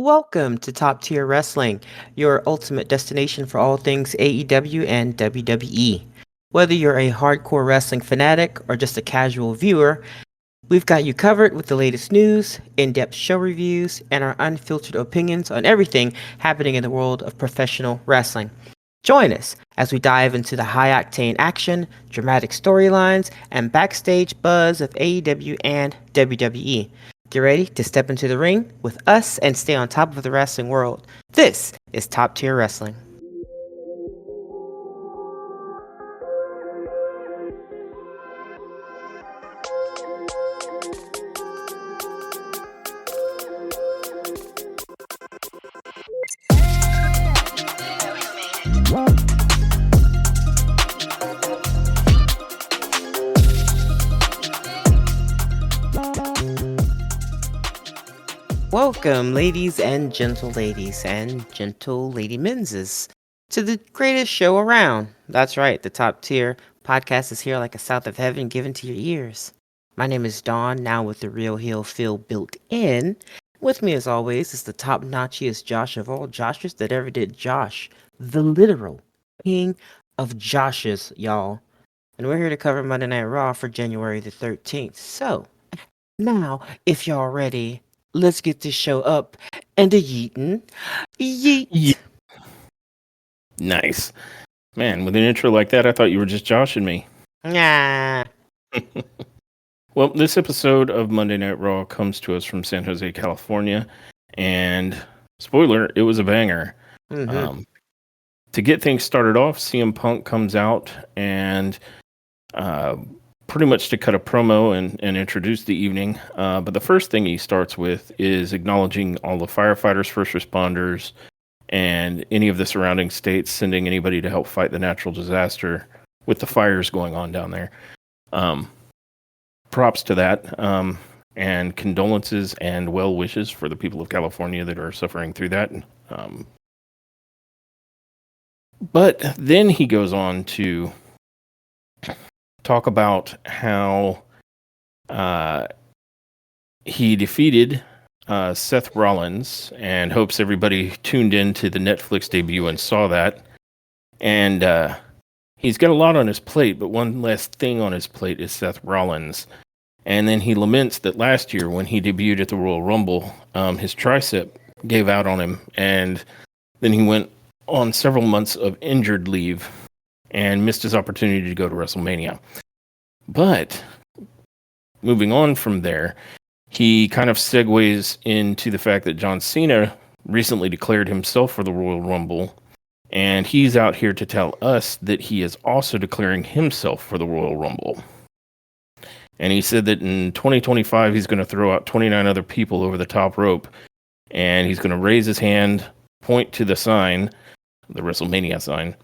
Welcome to Top Tier Wrestling, your ultimate destination for all things AEW and WWE. Whether you're a hardcore wrestling fanatic or just a casual viewer, we've got you covered with the latest news, in depth show reviews, and our unfiltered opinions on everything happening in the world of professional wrestling. Join us as we dive into the high octane action, dramatic storylines, and backstage buzz of AEW and WWE. Get ready to step into the ring with us and stay on top of the wrestling world. This is Top Tier Wrestling. Welcome, ladies and gentle lady menses, to the greatest show around. That's right, the Top Tier podcast is here like a south of heaven given to your ears. My name is Dawn, now with the real heel feel built in. With me, as always, is the top notchiest Josh of all Joshes that ever did Josh, the literal king of Joshes, y'all. And we're here to cover Monday Night Raw for January the 13th. So, now, if y'all ready, let's get this show up and a yeetin'. Yeet. Nice. Man, with an intro like that, I thought you were just joshing me. Nah. Well, this episode of Monday Night Raw comes to us from San Jose, California. And, spoiler, it was a banger. Mm-hmm. To get things started off, CM Punk comes out and pretty much to cut a promo and introduce the evening. But the first thing he starts with is acknowledging all the firefighters, first responders, and any of the surrounding states sending anybody to help fight the natural disaster with the fires going on down there. Props to that. And condolences and well wishes for the people of California that are suffering through that. But then he goes on to talk about how he defeated Seth Rollins and hopes everybody tuned in to the Netflix debut and saw that. And he's got a lot on his plate, but one last thing on his plate is Seth Rollins. And then he laments that last year when he debuted at the Royal Rumble, his tricep gave out on him, and then he went on several months of injured leave and missed his opportunity to go to WrestleMania. But moving on from there, he kind of segues into the fact that John Cena recently declared himself for the Royal Rumble, and he's out here to tell us that he is also declaring himself for the Royal Rumble. And he said that in 2025, he's going to throw out 29 other people over the top rope, and he's going to raise his hand, point to the sign, the WrestleMania sign,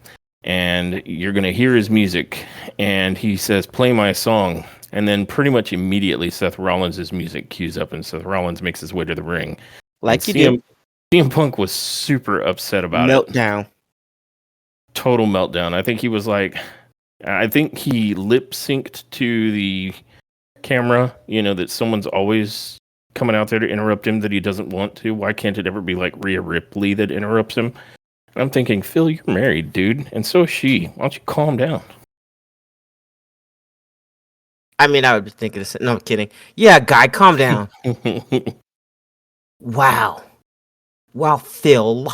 and you're going to hear his music. And he says, "Play my song." And then pretty much immediately, Seth Rollins' music cues up, and Seth Rollins makes his way to the ring. Like and you CM Punk was super upset about it. Meltdown. Total meltdown. I think he lip synced to the camera, that someone's always coming out there to interrupt him that he doesn't want to. Why can't it ever be like Rhea Ripley that interrupts him? And I'm thinking, Phil, you're married, dude, and so is she. Why don't you calm down? I mean, I would be thinking this. No, I'm kidding. Yeah, guy, calm down. Wow, Phil.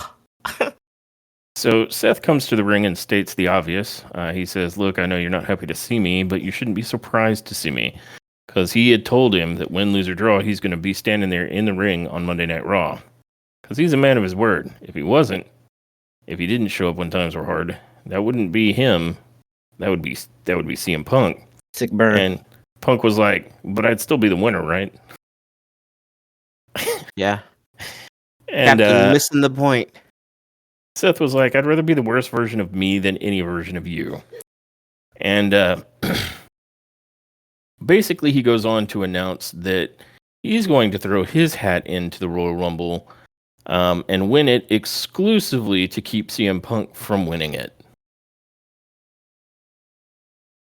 So Seth comes to the ring and states the obvious. He says, "Look, I know you're not happy to see me, but you shouldn't be surprised to see me." Because he had told him that win, lose, or draw, he's going to be standing there in the ring on Monday Night Raw. Because he's a man of his word. If he didn't show up when times were hard, that wouldn't be him. That would be CM Punk. Sick burn. And Punk was like, "But I'd still be the winner, right?" Yeah. And Captain missing the point. Seth was like, "I'd rather be the worst version of me than any version of you." And basically, he goes on to announce that he's going to throw his hat into the Royal Rumble and win it exclusively to keep CM Punk from winning it.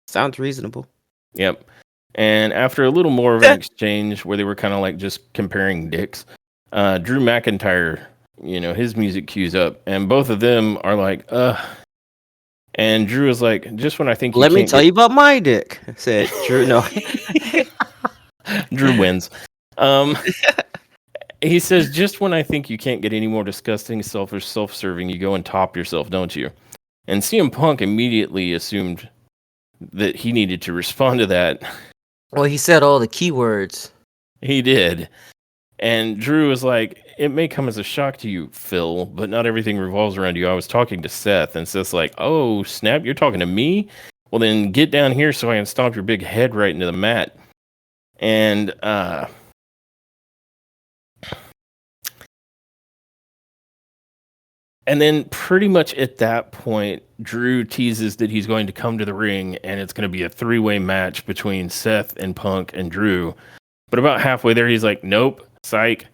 Sounds reasonable. Yep. And after a little more of an exchange where they were kind of like just comparing dicks, Drew McIntyre, his music cues up, and both of them are like, and Drew is like, just when I think you Let me can't tell get you about my dick, said Drew. No. Drew wins. Um, he says, just when I think you can't get any more disgusting, selfish, self-serving, you go and top yourself, don't you? And CM Punk immediately assumed that he needed to respond to that. Well, he said all the keywords. He did. And Drew was like, it may come as a shock to you, Phil, but not everything revolves around you. I was talking to Seth, and Seth's like, oh, snap, you're talking to me? Well, then get down here so I can stomp your big head right into the mat. And then pretty much at that point, Drew teases that he's going to come to the ring, and it's going to be a three-way match between Seth and Punk and Drew. But about halfway there, he's like, nope, psych.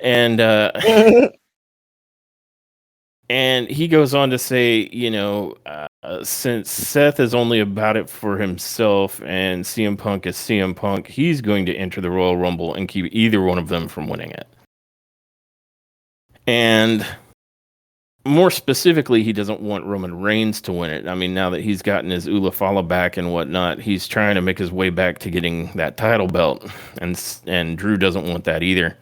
And and he goes on to say, since Seth is only about it for himself and CM Punk is CM Punk, he's going to enter the Royal Rumble and keep either one of them from winning it. And more specifically, he doesn't want Roman Reigns to win it. I mean, now that he's gotten his Ulafala back and whatnot, he's trying to make his way back to getting that title belt. And Drew doesn't want that either.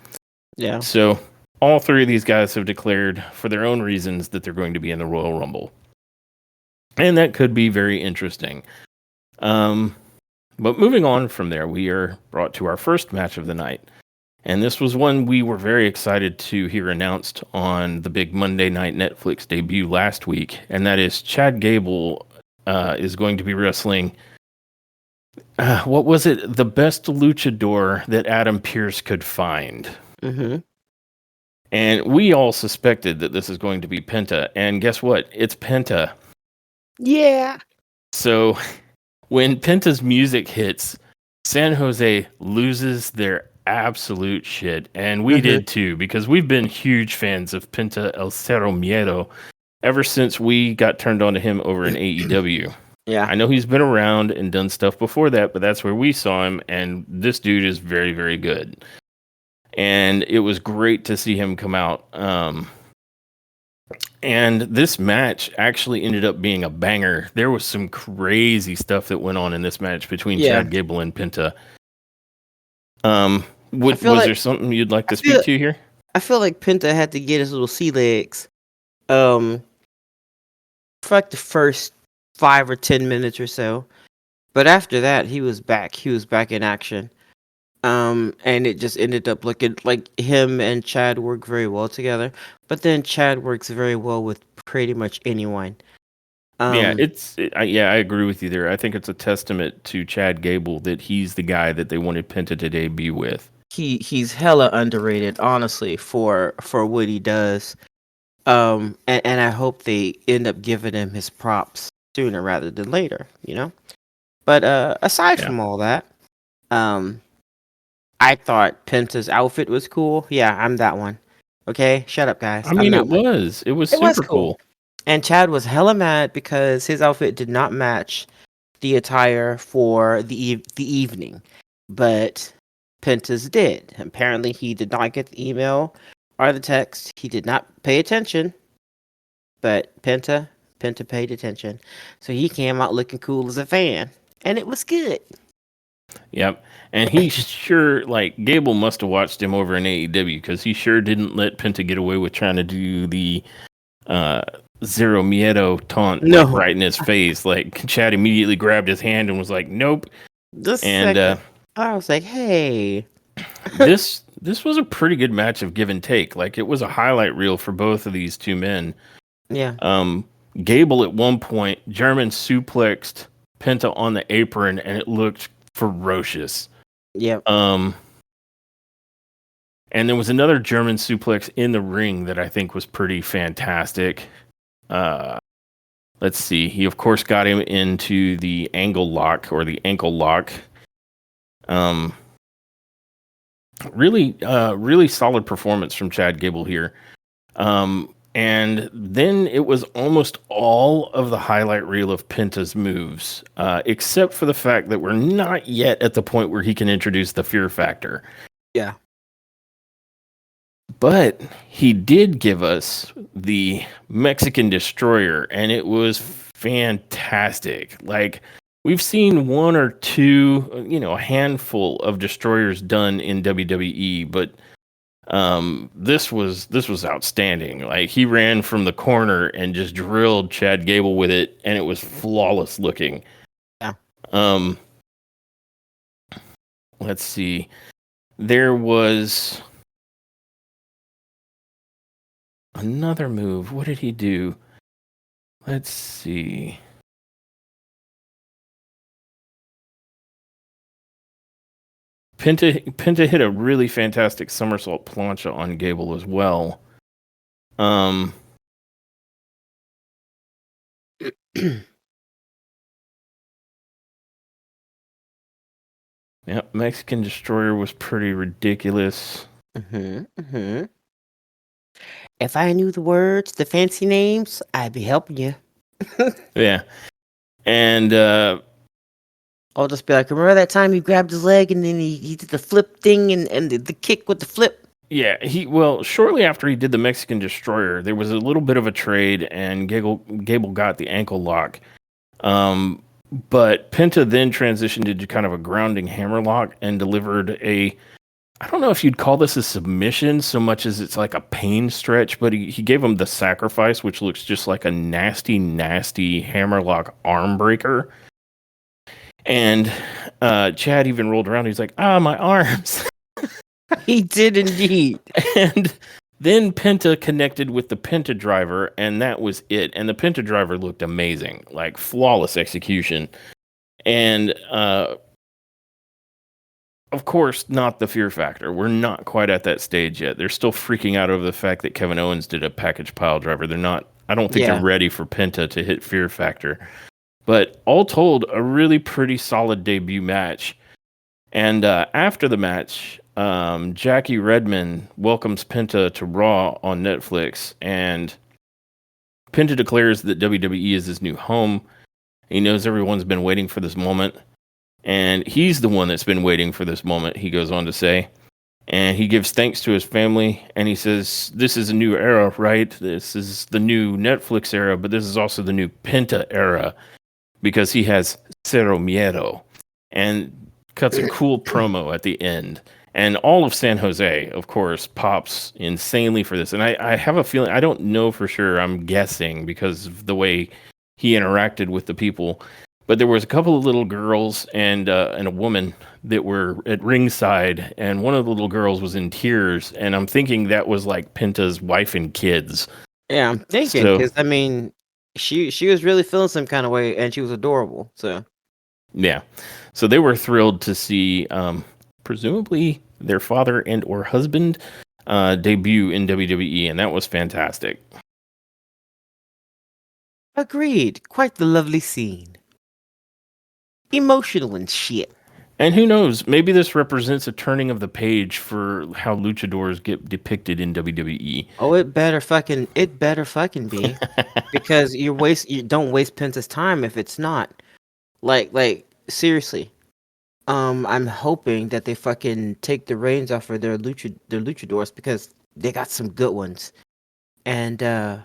Yeah. So all three of these guys have declared, for their own reasons, that they're going to be in the Royal Rumble. And that could be very interesting. But moving on from there, we are brought to our first match of the night. And this was one we were very excited to hear announced on the big Monday night Netflix debut last week. And that is Chad Gable is going to be wrestling. What was it? The best luchador that Adam Pearce could find. Mm-hmm. And we all suspected that this is going to be Penta. And guess what? It's Penta. Yeah. So when Penta's music hits, San Jose loses their absolute shit. And we did too, because we've been huge fans of Penta El Cerro Miedo ever since we got turned on to him over in AEW. Yeah. I know he's been around and done stuff before that, but that's where we saw him. And this dude is very, very good. And it was great to see him come out. And this match actually ended up being a banger. There was some crazy stuff that went on in this match between Chad Gable and Penta. Was there something you'd like to speak to here? I feel like Penta had to get his little sea legs. For like the first 5 or 10 minutes or so. But after that, he was back. He was back in action. And it just ended up looking like him and Chad work very well together. But then Chad works very well with pretty much anyone. I agree with you there. I think it's a testament to Chad Gable that he's the guy that they wanted Penta to debut with. He's hella underrated, honestly, for what he does. And I hope they end up giving him his props sooner rather than later, But aside from all that, I thought Penta's outfit was cool. Yeah, I'm that one. Okay, shut up, guys. I mean, it was super cool. And Chad was hella mad because his outfit did not match the attire for the evening, but Penta's did. Apparently, he did not get the email or the text. He did not pay attention, but Penta paid attention, so he came out looking cool as a fan, and it was good. Yep. And he sure, Gable must have watched him over in AEW because he sure didn't let Penta get away with trying to do the Zero Miedo taunt right in his face. Like, Chad immediately grabbed his hand and was like, nope. I was like, hey. This was a pretty good match of give and take. Like, it was a highlight reel for both of these two men. Yeah. Gable at one point German suplexed Penta on the apron and it looked ferocious. Yeah. And there was another German suplex in the ring that I think was pretty fantastic. Let's see. He of course got him into the angle lock or the ankle lock. Really solid performance from Chad Gable here. And then it was almost all of the highlight reel of Penta's moves, except for the fact that we're not yet at the point where he can introduce the fear factor. Yeah. But he did give us the Mexican Destroyer, and it was fantastic. Like, we've seen one or two, a handful of destroyers done in WWE, but this was outstanding. Like, he ran from the corner and just drilled Chad Gable with it, and it was flawless looking. Yeah. Um, let's see. There was another move. What did he do? Let's see. Penta hit a really fantastic somersault plancha on Gable as well. Um, yeah, Mexican Destroyer was pretty ridiculous. If I knew the words, the fancy names, I'd be helping you. Yeah, and I'll just be like, remember that time he grabbed his leg and then he did the flip thing and the kick with the flip? yeah, shortly after he did the Mexican Destroyer, there was a little bit of a trade, and Gable got the ankle lock. But Penta then transitioned into kind of a grounding hammerlock and delivered I don't know if you'd call this a submission so much as it's like a pain stretch, but he gave him the sacrifice, which looks just like a nasty, nasty hammerlock arm breaker. And Chad even rolled around. He's like, my arms. He did indeed. And then Penta connected with the Penta driver, and that was it. And the Penta driver looked amazing, like flawless execution. And of course, not the fear factor. We're not quite at that stage yet. They're still freaking out over the fact that Kevin Owens did a package pile driver. I don't think they're ready for Penta to hit fear factor. But all told, a really pretty solid debut match. And after the match, Jackie Redmond welcomes Penta to Raw on Netflix, and Penta declares that WWE is his new home. He knows everyone's been waiting for this moment, and he's the one that's been waiting for this moment, he goes on to say. And he gives thanks to his family, and he says, this is a new era, right? This is the new Netflix era, but this is also the new Penta era, because he has Cero Miedo. And cuts a cool promo at the end. And all of San Jose, of course, pops insanely for this. And I have a feeling, I don't know for sure, I'm guessing because of the way he interacted with the people. But there was a couple of little girls and a woman that were at ringside, and one of the little girls was in tears. And I'm thinking that was like Penta's wife and kids. Yeah, I'm thinking, because, I mean, she was really feeling some kind of way, and she was adorable, so. Yeah. So they were thrilled to see, presumably, their father and or husband debut in WWE, and that was fantastic. Agreed. Quite the lovely scene. Emotional and shit. And who knows, maybe this represents a turning of the page for how luchadors get depicted in WWE. Oh, it better fucking be. Because you don't waste Penta's time if it's not. Like, seriously. I'm hoping that they fucking take the reins off of their luchadors, because they got some good ones. And yeah,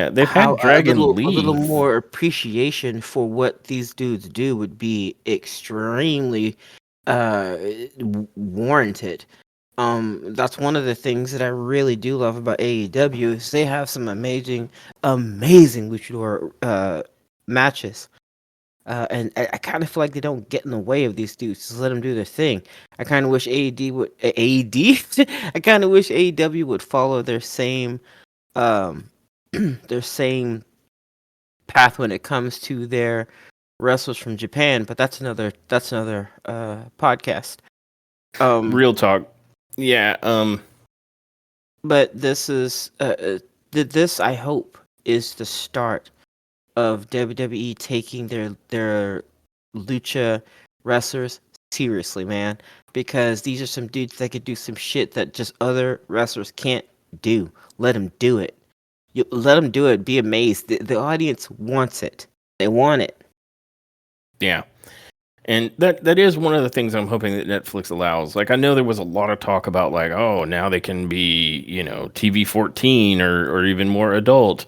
they've had Dragon Lee. A little more appreciation for what these dudes do would be extremely warranted. That's one of the things that I really do love about AEW is they have some amazing luchador matches. And I kind of feel like they don't get in the way of these dudes. Just let them do their thing. I kind of wish I kind of wish AEW would follow their same their same path when it comes to their wrestlers from Japan. But that's another podcast. Real talk. Yeah. But this is this, I hope, is the start of WWE taking their lucha wrestlers seriously, man. Because these are some dudes that could do some shit that just other wrestlers can't do. Let them do it. You let them do it. Be amazed. The audience wants it. They want it. Yeah. And that is one of the things I'm hoping that Netflix allows. Like, I know there was a lot of talk about like, oh, now they can be, TV 14 or even more adult.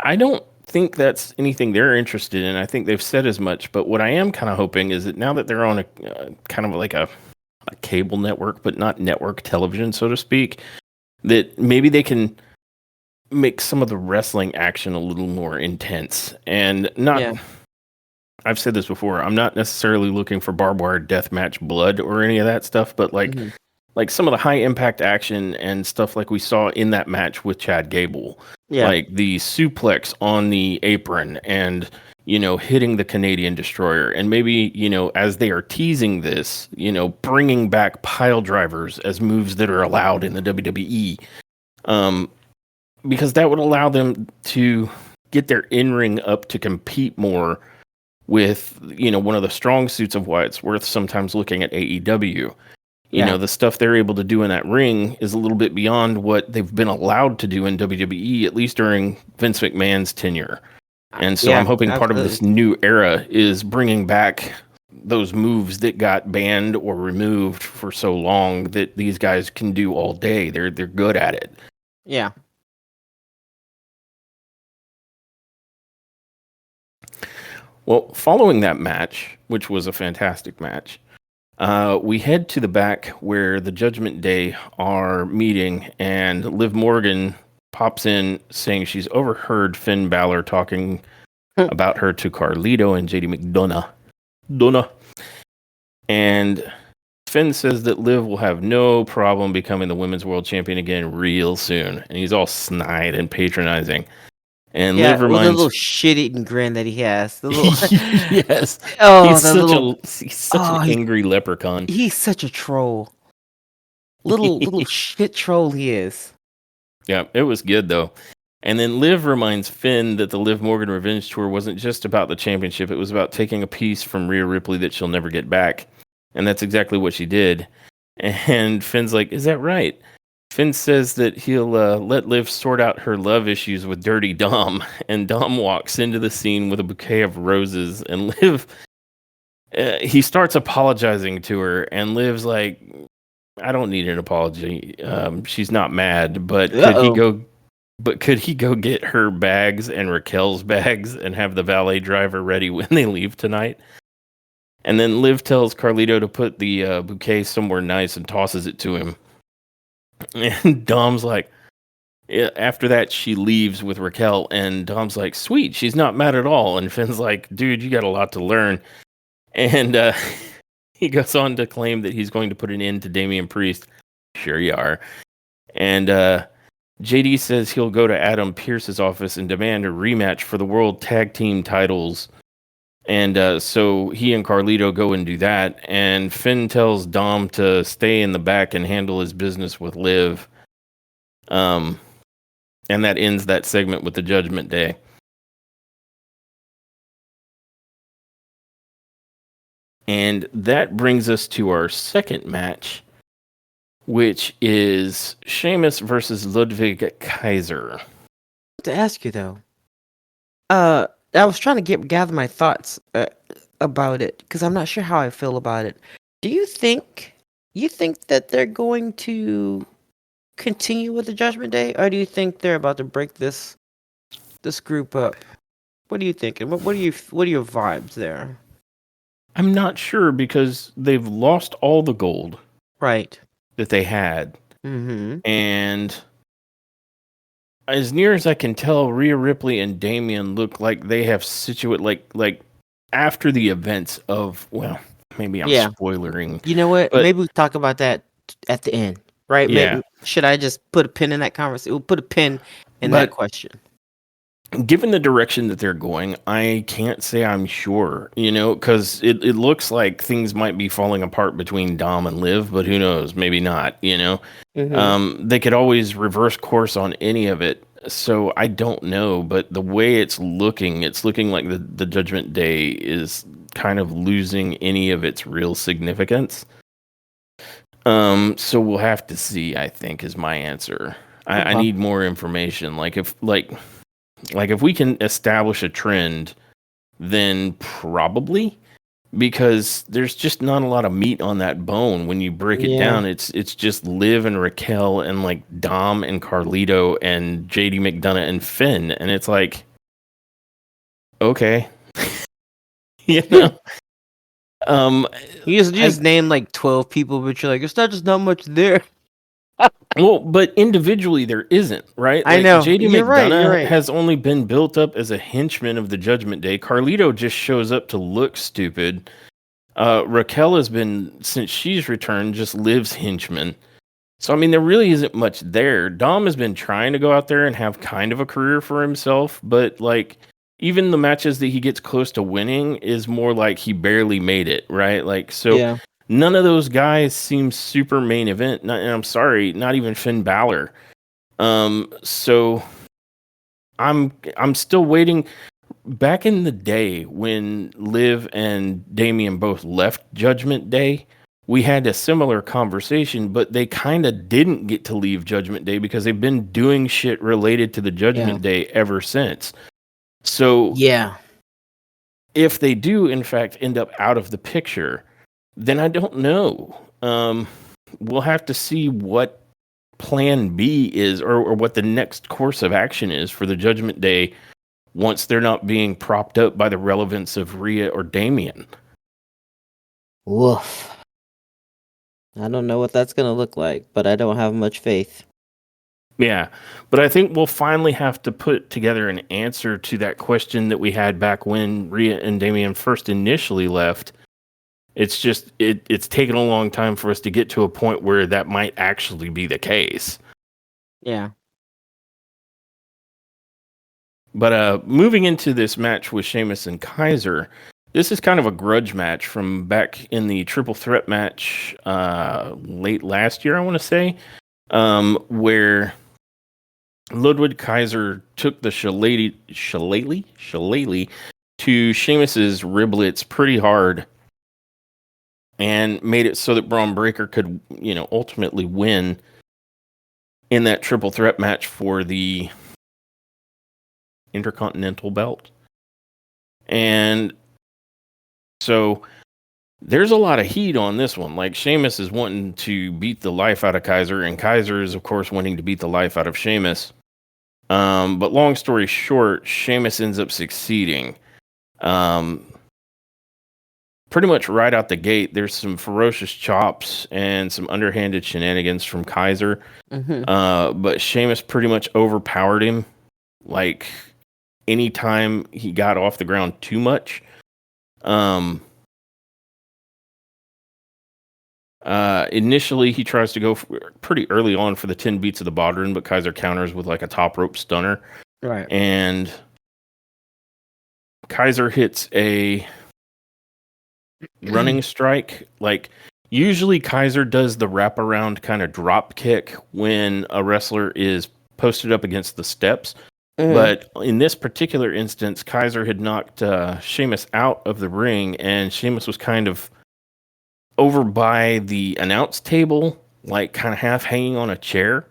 I don't think that's anything they're interested in. I think they've said as much. But what I am kind of hoping is that now that they're on a kind of like a cable network, but not network television, so to speak, that maybe they can make some of the wrestling action a little more intense and not. Yeah. I've said this before. I'm not necessarily looking for barbed wire deathmatch blood or any of that stuff, but Hmm. like some of the high impact action and stuff like we saw in that match with Chad Gable, Yeah. like the suplex on the apron and hitting the Canadian Destroyer, and maybe as they are teasing this, bringing back pile drivers as moves that are allowed in the WWE, um, because that would allow them to get their in ring up to compete more with one of the strong suits of why it's worth sometimes looking at AEW. Yeah. The stuff they're able to do in that ring is a little bit beyond what they've been allowed to do in WWE, at least during Vince McMahon's tenure. And so I'm Yeah. hoping part of Absolutely. this new era is bringing back those moves that got banned or removed for so long that these guys can do all day. They're good at it. Yeah. Well, following that match, which was a fantastic match, we head to the back where the Judgment Day are meeting, and Liv Morgan pops in saying she's overheard Finn Balor talking about her to Carlito and JD McDonough. And Finn says that Liv will have no problem becoming the women's world champion again real soon. And he's all snide and patronizing. And Yeah. Liv With the little reminds shit-eating grin that he has. The little. yes, Oh, the little. he's such an Oh, angry leprechaun. he's such a troll. Little shit troll he is. Yeah, it was good though. And then Liv reminds Finn that the Liv Morgan Revenge Tour wasn't just about the championship, it was about taking a piece from Rhea Ripley that she'll never get back. And that's exactly what she did. And Finn's like, "Is that right?" Finn says that he'll let Liv sort out her love issues with Dirty Dom. And Dom walks into the scene with a bouquet of roses. And Liv, he starts apologizing to her. And Liv's like, "I don't need an apology. She's not mad, but could he Uh-oh. go? But could he go get her bags and Raquel's bags and have the valet driver ready when they leave tonight?" And then Liv tells Carlito to put the bouquet somewhere nice and tosses it to him. And Dom's like, yeah, after that, she leaves with Raquel, and Dom's like, "Sweet, she's not mad at all." And Finn's like, "Dude, you got a lot to learn." And he goes on to claim that he's going to put an end to Damian Priest. Sure you are. And JD says he'll go to Adam Pearce's office and demand a rematch for the World Tag Team titles. And so he and Carlito go and do that. And Finn tells Dom to stay in the back and handle his business with Liv. And that ends that segment with the Judgment Day. And that brings us to our second match, which is Sheamus versus Ludwig Kaiser. To ask you though, I was trying to gather my thoughts about it because I'm not sure how I feel about it. Do you think that they're going to continue with the Judgment Day, or do you think they're about to break this group up? What do you think? And what are your vibes there? I'm not sure because they've lost all the gold Right. that they had. Mm-hmm. And as near as I can tell, Rhea Ripley and Damian look like they have like after the events of, well, maybe I'm Yeah. spoilering, You know what? but Maybe we talk about that at the end, right? yeah. Maybe should I just put a pin in that conversation? We'll put a pin in that But question. given the direction that they're going, I can't say I'm sure, because it looks like things might be falling apart between Dom and Liv, but who knows? Maybe not. Mm-hmm. They could always reverse course on any of it. So I don't know, but the way it's looking like the Judgment Day is kind of losing any of its real significance. So we'll have to see, I think, is my answer. I Okay. need more information. Like if we can establish a trend, then probably, because there's just not a lot of meat on that bone when you break it Yeah. down. It's just Liv and Raquel and like Dom and Carlito and JD McDonough and Finn, and it's like, okay, you know. Um, You just name like 12 people, but you're like, it's not just not much there. well, but individually there isn't, right? I Like know. JD You're right. You're McDonough right. has only been built up as a henchman of the Judgment Day. Carlito just shows up to look stupid. Raquel has been, since she's returned, just Liv's henchman. So I mean, there really isn't much there. Dom has been trying to go out there and have kind of a career for himself, but like even the matches that he gets close to winning is more like he barely made it, right? Like so Yeah. none of those guys seem super main event. And I'm sorry, not even Finn Balor. So I'm still waiting. Back in the day when Liv and Damien both left Judgment Day, we had a similar conversation, but they kind of didn't get to leave Judgment Day because they've been doing shit related to the Judgment Yeah. Day ever since. So Yeah. if they do, in fact, end up out of the picture, then I don't know. We'll have to see what plan B is or what the next course of action is for the Judgment Day once they're not being propped up by the relevance of Rhea or Damien. Woof. I don't know what that's going to look like, but I don't have much faith. Yeah, but I think we'll finally have to put together an answer to that question that we had back when Rhea and Damien first initially left. It's just it's taken a long time for us to get to a point where that might actually be the case. Yeah. But moving into this match with Sheamus and Kaiser, this is kind of a grudge match from back in the triple threat match late last year, I want to say, where Ludwig Kaiser took the shillelagh to Sheamus's riblets pretty hard and made it so that Braun Breaker could, ultimately win in that triple threat match for the Intercontinental belt. And so there's a lot of heat on this one. Like Sheamus is wanting to beat the life out of Kaiser, and Kaiser is, of course, wanting to beat the life out of Sheamus. But long story short, Sheamus ends up succeeding. Pretty much right out the gate, there's some ferocious chops and some underhanded shenanigans from Kaiser. But Sheamus pretty much overpowered him. Like anytime he got off the ground too much. Initially, he tries to go pretty early on for the 10 beats of the Bodhrán, but Kaiser counters with like a top rope stunner. Right. And Kaiser hits a running strike. Like, usually Kaiser does the wraparound kind of drop kick when a wrestler is posted up against the steps. But in this particular instance, Kaiser had knocked Sheamus out of the ring, and Sheamus was kind of over by the announce table, like kind of half hanging on a chair.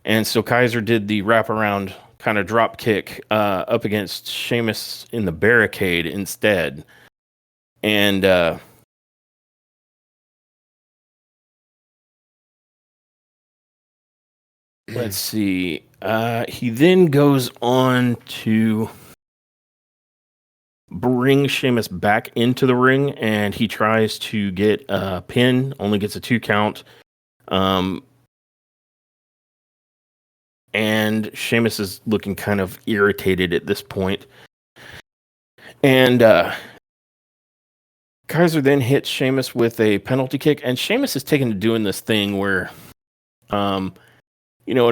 And so Kaiser did the wraparound kind of drop kick up against Sheamus in the barricade instead. And let's see. He then goes on to bring Sheamus back into the ring, and he tries to get a pin, only gets a 2 count. And Sheamus is looking kind of irritated at this point. And Kaiser then hits Sheamus with a penalty kick, and Sheamus is taken to doing this thing where, at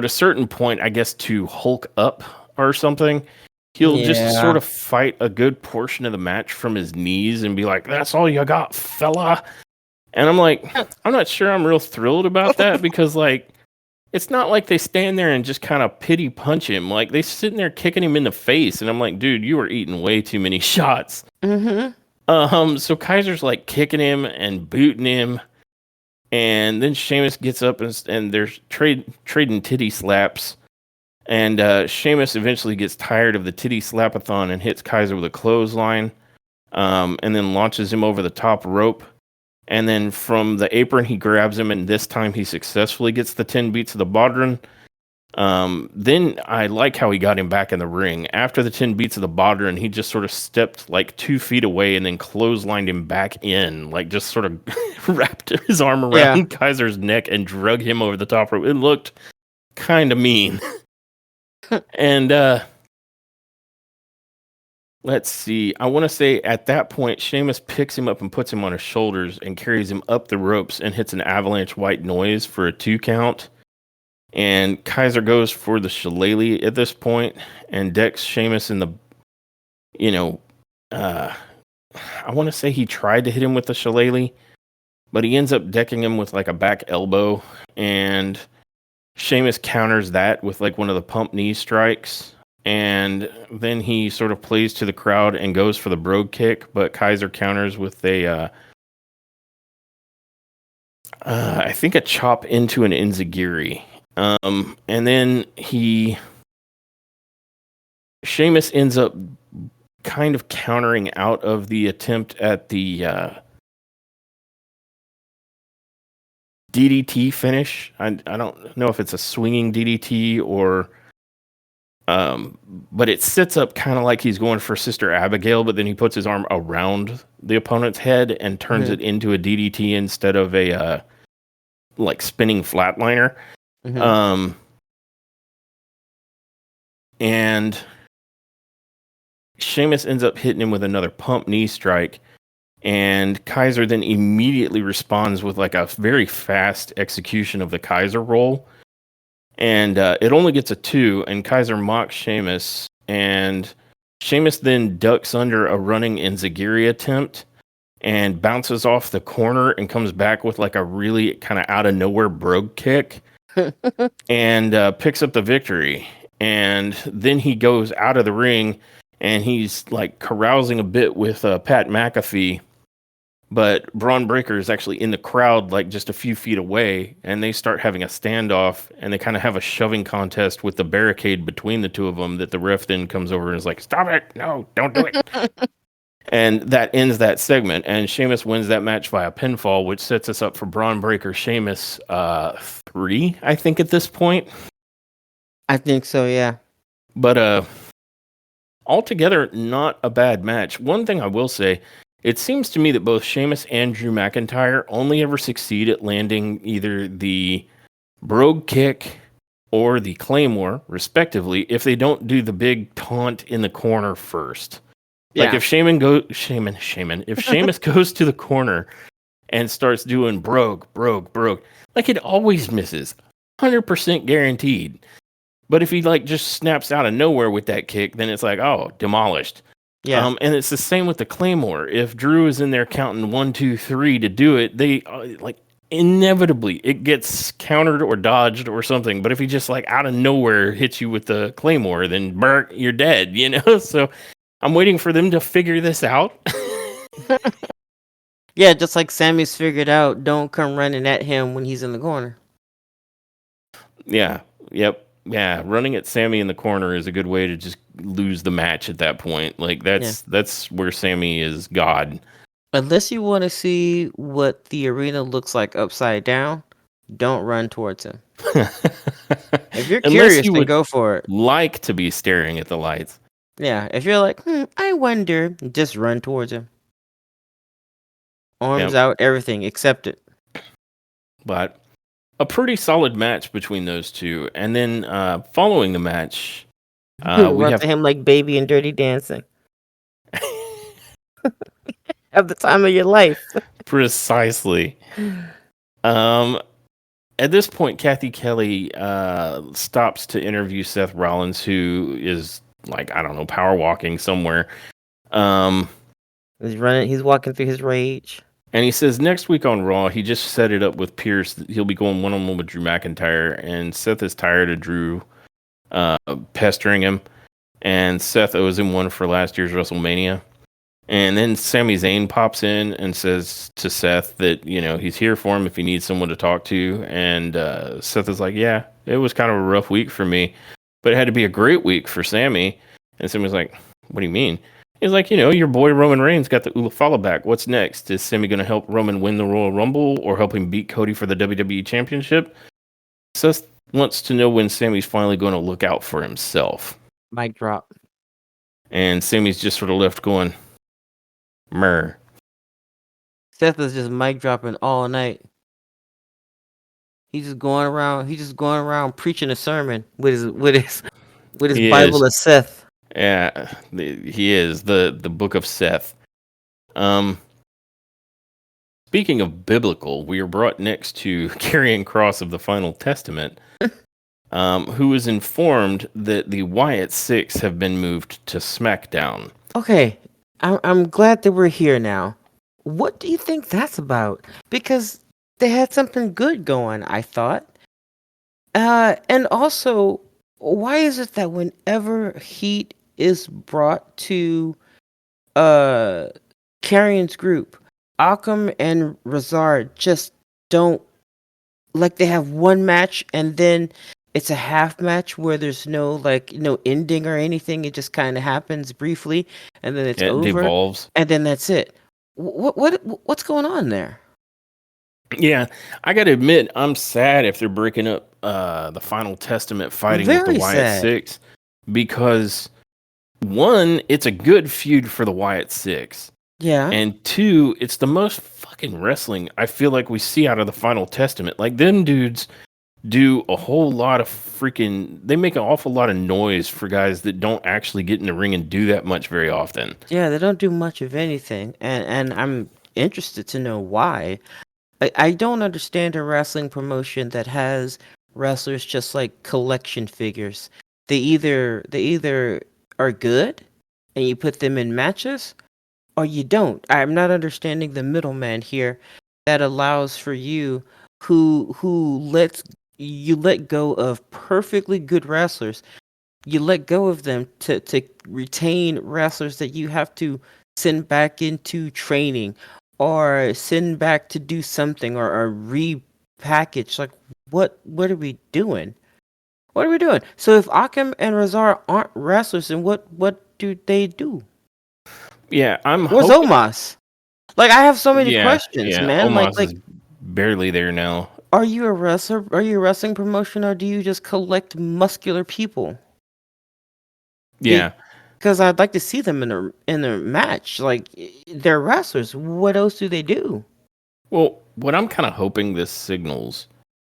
a certain point, I guess to Hulk up or something, he'll just sort of fight a good portion of the match from his knees and be like, "That's all you got, fella." And I'm like, I'm not sure I'm real thrilled about that because, like, it's not like they stand there and just kind of pity punch him. Like, they sitting there kicking him in the face, and I'm like, dude, you are eating way too many shots. So Kaiser's like kicking him and booting him, and then Sheamus gets up and they're trading titty slaps. And Sheamus eventually gets tired of the titty slapathon and hits Kaiser with a clothesline. and then launches him over the top rope. And then from the apron, he grabs him, and this time he successfully gets the 10 beats of the Bodhrán. Then I like how he got him back in the ring. After the 10 beats of the Bodhrán, he just sort of stepped like 2 feet away and then clotheslined him back in, like just sort of wrapped his arm around Kaiser's neck and drug him over the top rope. It looked kind of mean. And let's see. I want to say at that point, Sheamus picks him up and puts him on his shoulders and carries him up the ropes and hits an avalanche white noise for a 2 count. And Kaiser goes for the shillelagh at this point and decks Sheamus in the, I want to say he tried to hit him with the shillelagh, but he ends up decking him with like a back elbow. And Sheamus counters that with like one of the pump knee strikes. And then he sort of plays to the crowd and goes for the brogue kick, but Kaiser counters with I think a chop into an enziguri. And then Sheamus ends up kind of countering out of the attempt at the DDT finish. I don't know if it's a swinging DDT or but it sits up kind of like he's going for Sister Abigail, but then he puts his arm around the opponent's head and turns it into a DDT instead of a like spinning flatliner. And Sheamus ends up hitting him with another pump knee strike, and Kaiser then immediately responds with like a very fast execution of the Kaiser roll. And it only gets a 2, and Kaiser mocks Sheamus, and Sheamus then ducks under a running enziguri attempt and bounces off the corner and comes back with like a really kind of out of nowhere brogue kick and picks up the victory. And then he goes out of the ring and he's like carousing a bit with Pat McAfee. But Braun Breaker is actually in the crowd, like just a few feet away, and they start having a standoff, and they kind of have a shoving contest with the barricade between the two of them that the ref then comes over and is like, "Stop it! No, don't do it!" And that ends that segment, and Sheamus wins that match via pinfall, which sets us up for Braun Breaker Sheamus 3, I think, at this point. I think so, yeah. But altogether, not a bad match. One thing I will say, it seems to me that both Sheamus and Drew McIntyre only ever succeed at landing either the brogue kick or the claymore, respectively, if they don't do the big taunt in the corner first. Yeah. Like if if Sheamus goes to the corner and starts doing brogue, like it always misses, 100% guaranteed. But if he like just snaps out of nowhere with that kick, then it's like, oh, demolished. Yeah, and it's the same with the claymore. If Drew is in there counting 1, 2, 3 to do it, they like inevitably it gets countered or dodged or something. But if he just like out of nowhere hits you with the claymore, then you're dead. So I'm waiting for them to figure this out. Yeah, just like Sammy's figured out, don't come running at him when he's in the corner. Yeah. Yep. Yeah, running at Sammy in the corner is a good way to just lose the match at that point. Like that's where Sammy is God. Unless you want to see what the arena looks like upside down, don't run towards him. If you're curious, then go for it. Like to be staring at the lights. Yeah, if you're like, I wonder, just run towards him. Arms out, everything, accept it. But a pretty solid match between those two, and then following the match, we have to him like Baby and Dirty Dancing. Have the time of your life. Precisely. At this point, Kathy Kelly stops to interview Seth Rollins, who is like, I don't know, power walking somewhere. He's walking through his rage. And he says next week on Raw, he just set it up with Pierce. He'll be going one-on-one with Drew McIntyre, and Seth is tired of Drew pestering him. And Seth owes him one for last year's WrestleMania. And then Sami Zayn pops in and says to Seth that, he's here for him if he needs someone to talk to. And Seth is like, yeah, it was kind of a rough week for me, but it had to be a great week for Sami. And Sami's like, what do you mean? He's like, your boy Roman Reigns got the Ulafala back. What's next? Is Sammy going to help Roman win the Royal Rumble or help him beat Cody for the WWE Championship? Seth wants to know when Sammy's finally going to look out for himself. Mic drop. And Sammy's just sort of left going, meh. Seth is just mic dropping all night. He's just going around. He's just going around preaching a sermon with his He Bible is. of Seth. Yeah, he is the book of Seth. Speaking of biblical, we are brought next to Karrion Kross of the Final Testament, who is informed that the Wyatt Six have been moved to SmackDown. Okay, I'm glad that we're here now. What do you think that's about? Because they had something good going, I thought. And also, why is it that whenever heat is brought to Carrion's group, Occam and Razard just don't, like, they have one match and then it's a half match where there's no ending or anything. It just kind of happens briefly and then it's It over devolves. and then that's it. What's going on there? Yeah, I got to admit, I'm sad if they're breaking up the Final Testament fighting with the Very Wyatt sad. Six, because one, it's a good feud for the Wyatt Six. Yeah. And two, it's the most fucking wrestling I feel like we see out of the Final Testament. Like, them dudes do a whole lot of freaking. They make an awful lot of noise for guys that don't actually get in the ring and do that much very often. Yeah, they don't do much of anything, and I'm interested to know why. I don't understand a wrestling promotion that has wrestlers just like collection figures. They either are good and you put them in matches, or you don't. I'm not understanding the middleman here that allows for you who lets you let go of perfectly good wrestlers. You let go of them to retain wrestlers that you have to send back into training or send back to do something or repackage. Like, what are we doing? What are we doing? So if Akim and Razar aren't wrestlers, then what do they do? Yeah, I'm Where's hoping. Omos? Like, I have so many Yeah, questions, yeah. man. Omos Like, is barely there now. are you a wrestler? Are you a wrestling promotion, or do you just collect muscular people? Yeah. Because I'd like to see them in a match. Like, they're wrestlers. What else do they do? Well, what I'm kind of hoping this signals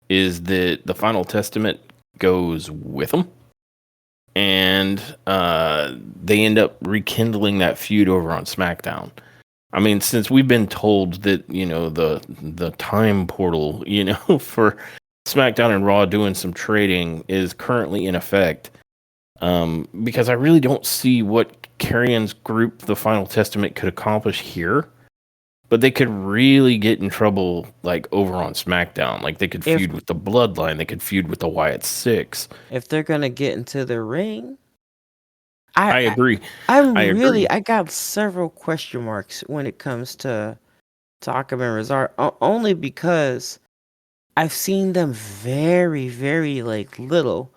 is that the Final Testament goes with them, and they end up rekindling that feud over on SmackDown. I mean, since we've been told that the time portal for SmackDown and Raw doing some trading is currently in effect, because I really don't see what Karrion's group, the Final Testament, could accomplish here. But they could really get in trouble, like, over on SmackDown. Like, they could feud with the Bloodline. They could feud with the Wyatt Six. If they're gonna get into the ring, I agree. I got several question marks when it comes to Akam and Razar, only because I've seen them very, very like little,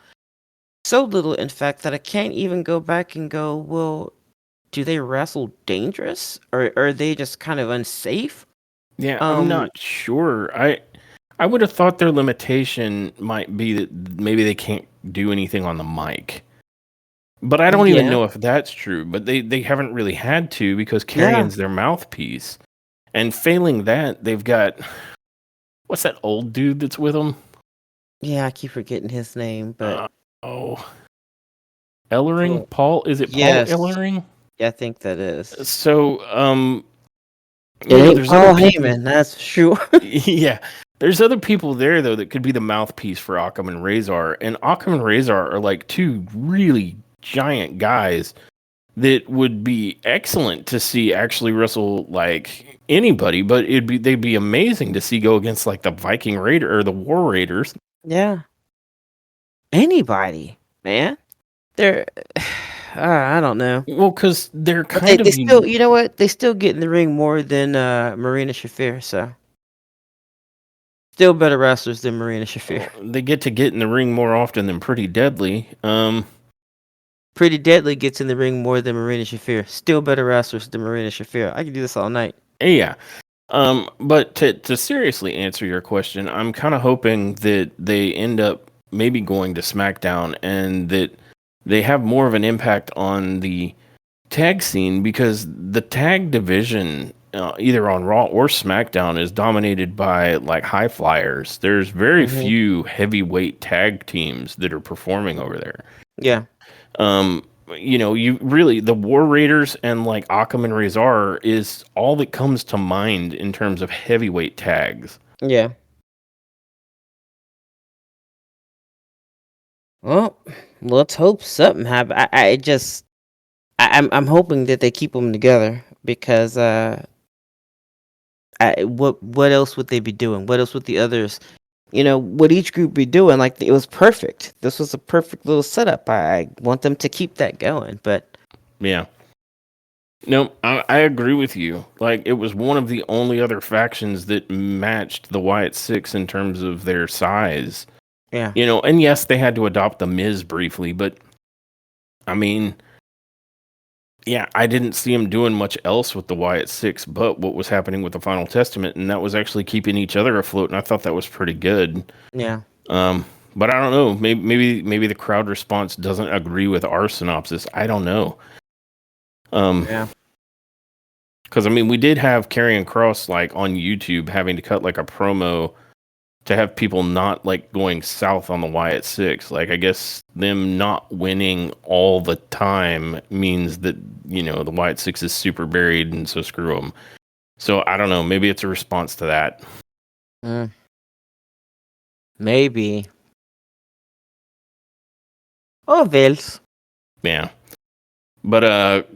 so little in fact that I can't even go back and go, well, do they wrestle dangerous or are they just kind of unsafe? Yeah, I'm not sure. I would have thought their limitation might be that maybe they can't do anything on the mic. But I don't even know if that's true. But they haven't really had to, because Karrion's their mouthpiece. And failing that, they've got, what's that old dude that's with them? Yeah, I keep forgetting his name, but Ellering? Paul? Is it Paul Ellering? Yeah, I think that is. So, it ain't Paul Heyman, that's for sure. Yeah. There's other people there, though, that could be the mouthpiece for Occam and Razor. And Occam and Razor are like two really giant guys that would be excellent to see actually wrestle like anybody, but they'd be amazing to see go against like the Viking Raider or the War Raiders. Yeah. Anybody, man. They're I don't know. Well, because they're they still, you know what? They still get in the ring more than Marina Shafir, so still better wrestlers than Marina Shafir. They get in the ring more often than Pretty Deadly. But Pretty Deadly gets in the ring more than Marina Shafir. Still better wrestlers than Marina Shafir. I can do this all night. Yeah. But to seriously answer your question, I'm kind of hoping that they end up maybe going to SmackDown and that they have more of an impact on the tag scene because the tag division, either on Raw or SmackDown, is dominated by like high flyers. There's very Hmm. few heavyweight tag teams that are performing over there. Yeah, Um, you really the War Raiders and like Akam and Razor is all that comes to mind in terms of heavyweight tags. yeah. Well, let's hope something happens. I just, I'm hoping that they keep them together because what else would they be doing? What else would the others, what each group be doing? Like it was perfect. This was a perfect little setup. I want them to keep that going, but Yeah. No, I agree with you. Like it was one of the only other factions that matched the Wyatt Six in terms of their size. yeah, And yes, they had to adopt the Miz briefly, but I mean, yeah, I didn't see him doing much else with the Wyatt Six, but what was happening with the Final Testament, and that was actually keeping each other afloat, and I thought that was pretty good. yeah, Um, but I don't know. Maybe the crowd response doesn't agree with our synopsis. I don't know. yeah. Because I mean, we did have Karrion Cross like on YouTube having to cut like a promo to have people not like going south on the Wyatt Six. Like I guess them not winning all the time means that the Wyatt Six is super buried, and so screw them. So I don't know. Maybe it's a response to that. Mm, maybe. Oh, Vels. Yeah. But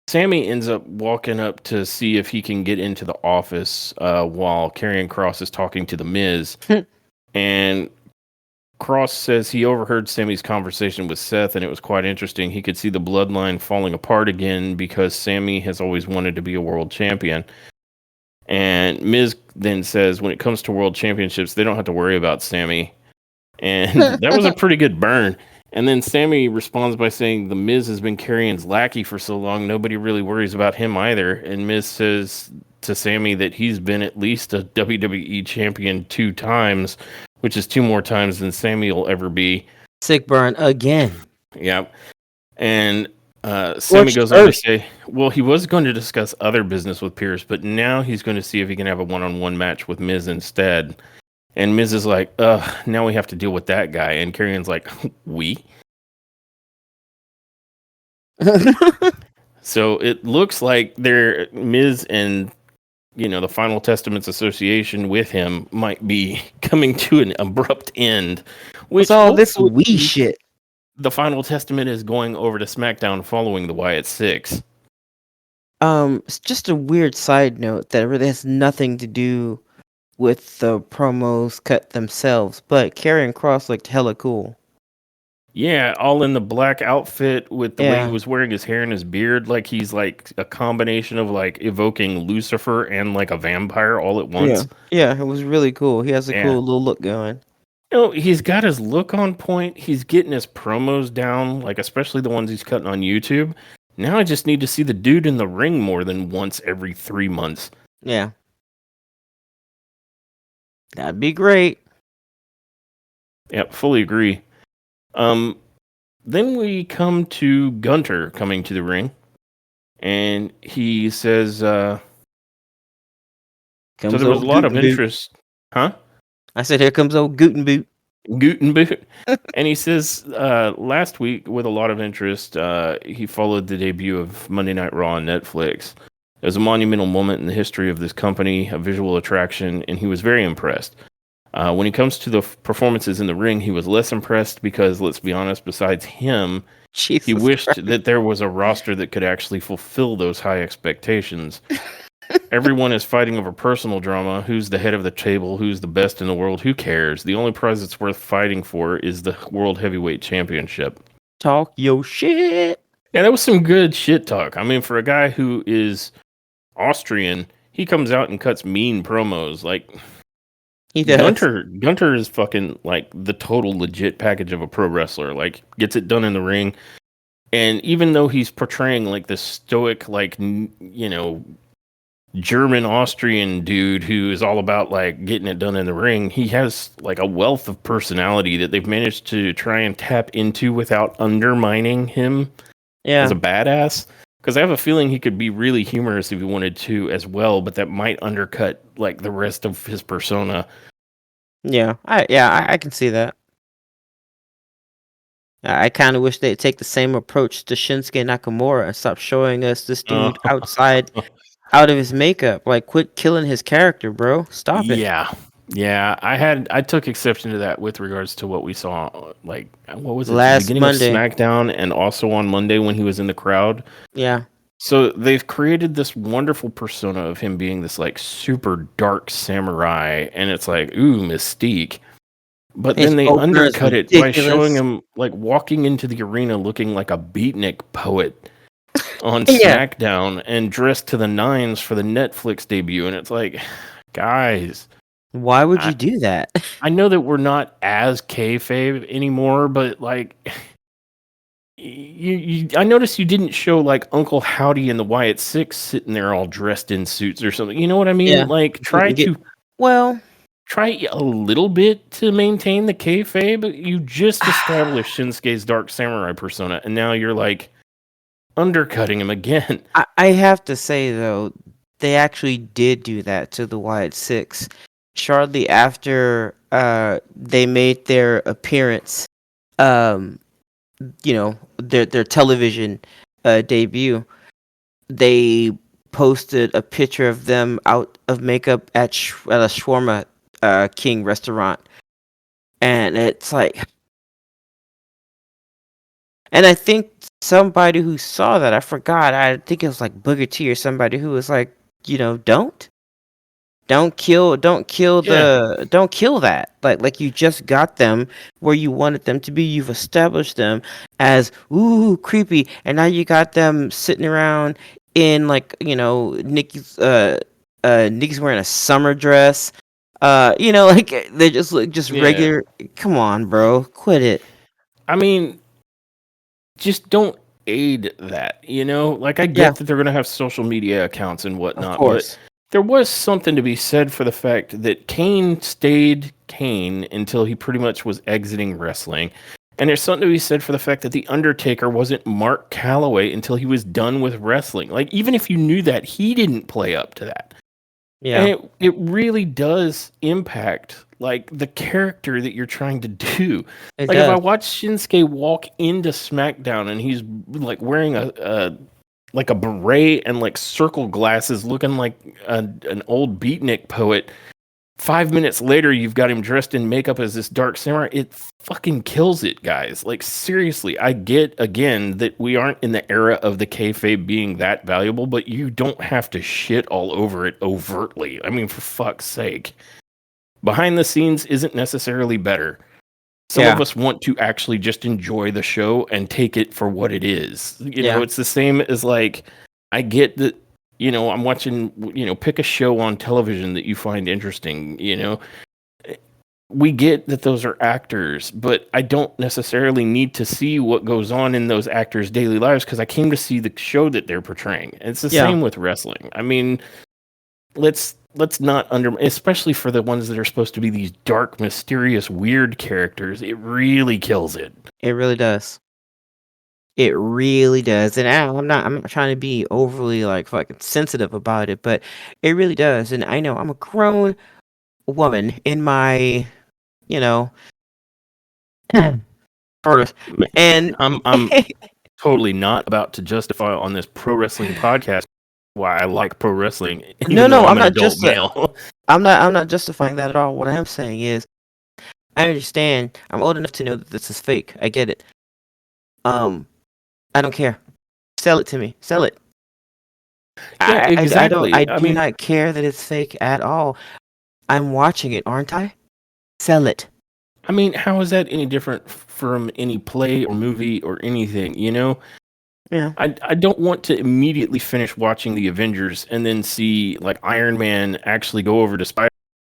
Sammy ends up walking up to see if he can get into the office while Karrion Cross is talking to the Miz, and Cross says he overheard Sammy's conversation with Seth, and it was quite interesting. He could see the bloodline falling apart again because Sammy has always wanted to be a world champion. And Miz then says, when it comes to world championships, they don't have to worry about Sammy. And that was a pretty good burn. And then Sammy responds by saying, the Miz has been Karrion's lackey for so long, nobody really worries about him either. And Miz says to Sammy that he's been at least a WWE champion 2 times, which is 2 more times than Sammy will ever be. Sick burn again. Yep. And Sammy Scorched goes on to earth. say, well, he was going to discuss other business with Pierce, but now he's going to see if he can have a one-on-one match with Miz instead. And Miz is like, now we have to deal with that guy. And Karrion's like, we? So it looks like they're Miz and the Final Testament's association with him might be coming to an abrupt end, What's which all this hopefully wee shit? the Final Testament is going over to SmackDown following the Wyatt Six. It's just a weird side note that really has nothing to do with the promos cut themselves, but Karrion Cross looked hella cool. Yeah, all in the black outfit with the way he Yeah, was wearing his hair and his beard, like he's like a combination of like evoking Lucifer and like a vampire all at yeah, once. yeah. It was really cool. He has a Yeah. cool little look going. He's got his look on point. He's getting his promos down, like especially the ones he's cutting on YouTube. Now I just need to see the dude in the ring more than once every 3 months. Yeah, that'd be great. Yep, fully agree. Then we come to Gunter coming to the ring, and he says, so Comes there was a old lot of Gutenboot. interest, huh? I said, "Here comes old Gutenboot." Gutenberg. And he says last week, with a lot of interest, he followed the debut of Monday Night Raw on Netflix. It was a monumental moment in the history of this company, a visual attraction, and he was very impressed. When he comes to the performances in the ring, he was less impressed because, let's be honest, besides him, he Jesus wished Christ. that there was a roster that could actually fulfill those high expectations. Everyone is fighting over personal drama. Who's the head of the table? Who's the best in the world? Who cares? The only prize that's worth fighting for is the World Heavyweight Championship. Talk your shit. Yeah, that was some good shit talk. I mean, for a guy who is Austrian, he comes out and cuts mean promos. Like, He does. Gunter is fucking like the total legit package of a pro wrestler. Like gets it done in the ring, and even though he's portraying like this stoic, like German Austrian dude who is all about like getting it done in the ring, he has like a wealth of personality that they've managed to try and tap into without undermining him as a Yeah. badass. Because I have a feeling he could be really humorous if he wanted to as well, but that might undercut like the rest of his persona. I can see that. I kind of wish they'd take the same approach to Shinsuke Nakamura and stop showing us this Uh, dude out of his makeup. Like, quit killing his character, bro. Stop it. yeah. Yeah, I took exception to that with regards to what we saw, like what was it, the Last beginning of Monday. SmackDown and also on Monday when he was in the crowd. Yeah. So they've created this wonderful persona of him being this like super dark samurai, and it's like, ooh, mystique. But His then they opener is undercut it by showing ridiculous. him like walking into the arena looking like a beatnik poet on Yeah. SmackDown and dressed to the nines for the Netflix debut. And it's like, guys, Why would I, you do that? I know that we're not as kayfabe anymore, but like, I noticed you didn't show like Uncle Howdy and the Wyatt Six sitting there all dressed in suits or something. You know what I mean? Yeah. Like, Get, well, try a little bit to maintain the kayfabe. You just established Shinsuke's Dark Samurai persona, and now you're like undercutting him again. I have to say though, they actually did do that to the Wyatt Six. Shortly after they made their appearance, um, their television debut, they posted a picture of them out of makeup at a shawarma king restaurant, and it's like, and I think somebody who saw that, I forgot, I think it was like Booker T or somebody who was like, Yeah, don't kill that. Like you just got them where you wanted them to be. You've established them as ooh creepy, and now you got them sitting around in like Nikki's wearing a summer dress. Like they just look just yeah. regular. Come on, bro, quit it. I mean, just don't aid that. Like I Yeah, get that they're gonna have social media accounts and of whatnot, but course. there was something to be said for the fact that Kane stayed Kane until he pretty much was exiting wrestling. And there's something to be said for the fact that The Undertaker wasn't Mark Calloway until he was done with wrestling. Like, even if you knew that, he didn't play up to that. And Yeah, it really does impact like the character that you're trying to do. it Like if I does. watch Shinsuke walk into SmackDown and he's like wearing a like a beret and like circle glasses looking like an old beatnik poet, 5 minutes later you've got him dressed in makeup as this dark samurai. It fucking kills it, guys. Like seriously, I get again that we aren't in the era of the kayfabe being that valuable, but you don't have to shit all over it overtly. I mean, for fuck's sake, behind the scenes isn't necessarily better. Some of Yeah, us want to actually just enjoy the show and take it for what it is. yeah, It's the same as like, I get that, I'm watching, pick a show on television that you find interesting, we get that those are actors, but I don't necessarily need to see what goes on in those actors' daily lives because I came to see the show that they're portraying. And it's the yeah. same with wrestling. I mean, let's not especially for the ones that are supposed to be these dark, mysterious, weird characters. It really kills it. It really does. It really does, and I'm not trying to be overly like fucking sensitive about it, but it really does. And I know I'm a grown woman in my, you know, sort of, and I'm totally not about to justify on this pro wrestling podcast why I like pro wrestling, no, even though no, I'm an adult male. I'm not justifying that at all. What I am saying is, I understand. I'm old enough to know that this is fake. I get it. Um, I don't care. Sell it to me. Sell it. Yeah, I don't. I exactly. I do mean, not care that it's fake at all. I'm watching it, aren't I? Sell it. how is that any different from any play or movie or anything? Yeah. I don't want to immediately finish watching the Avengers and then see like Iron Man actually go over to Spider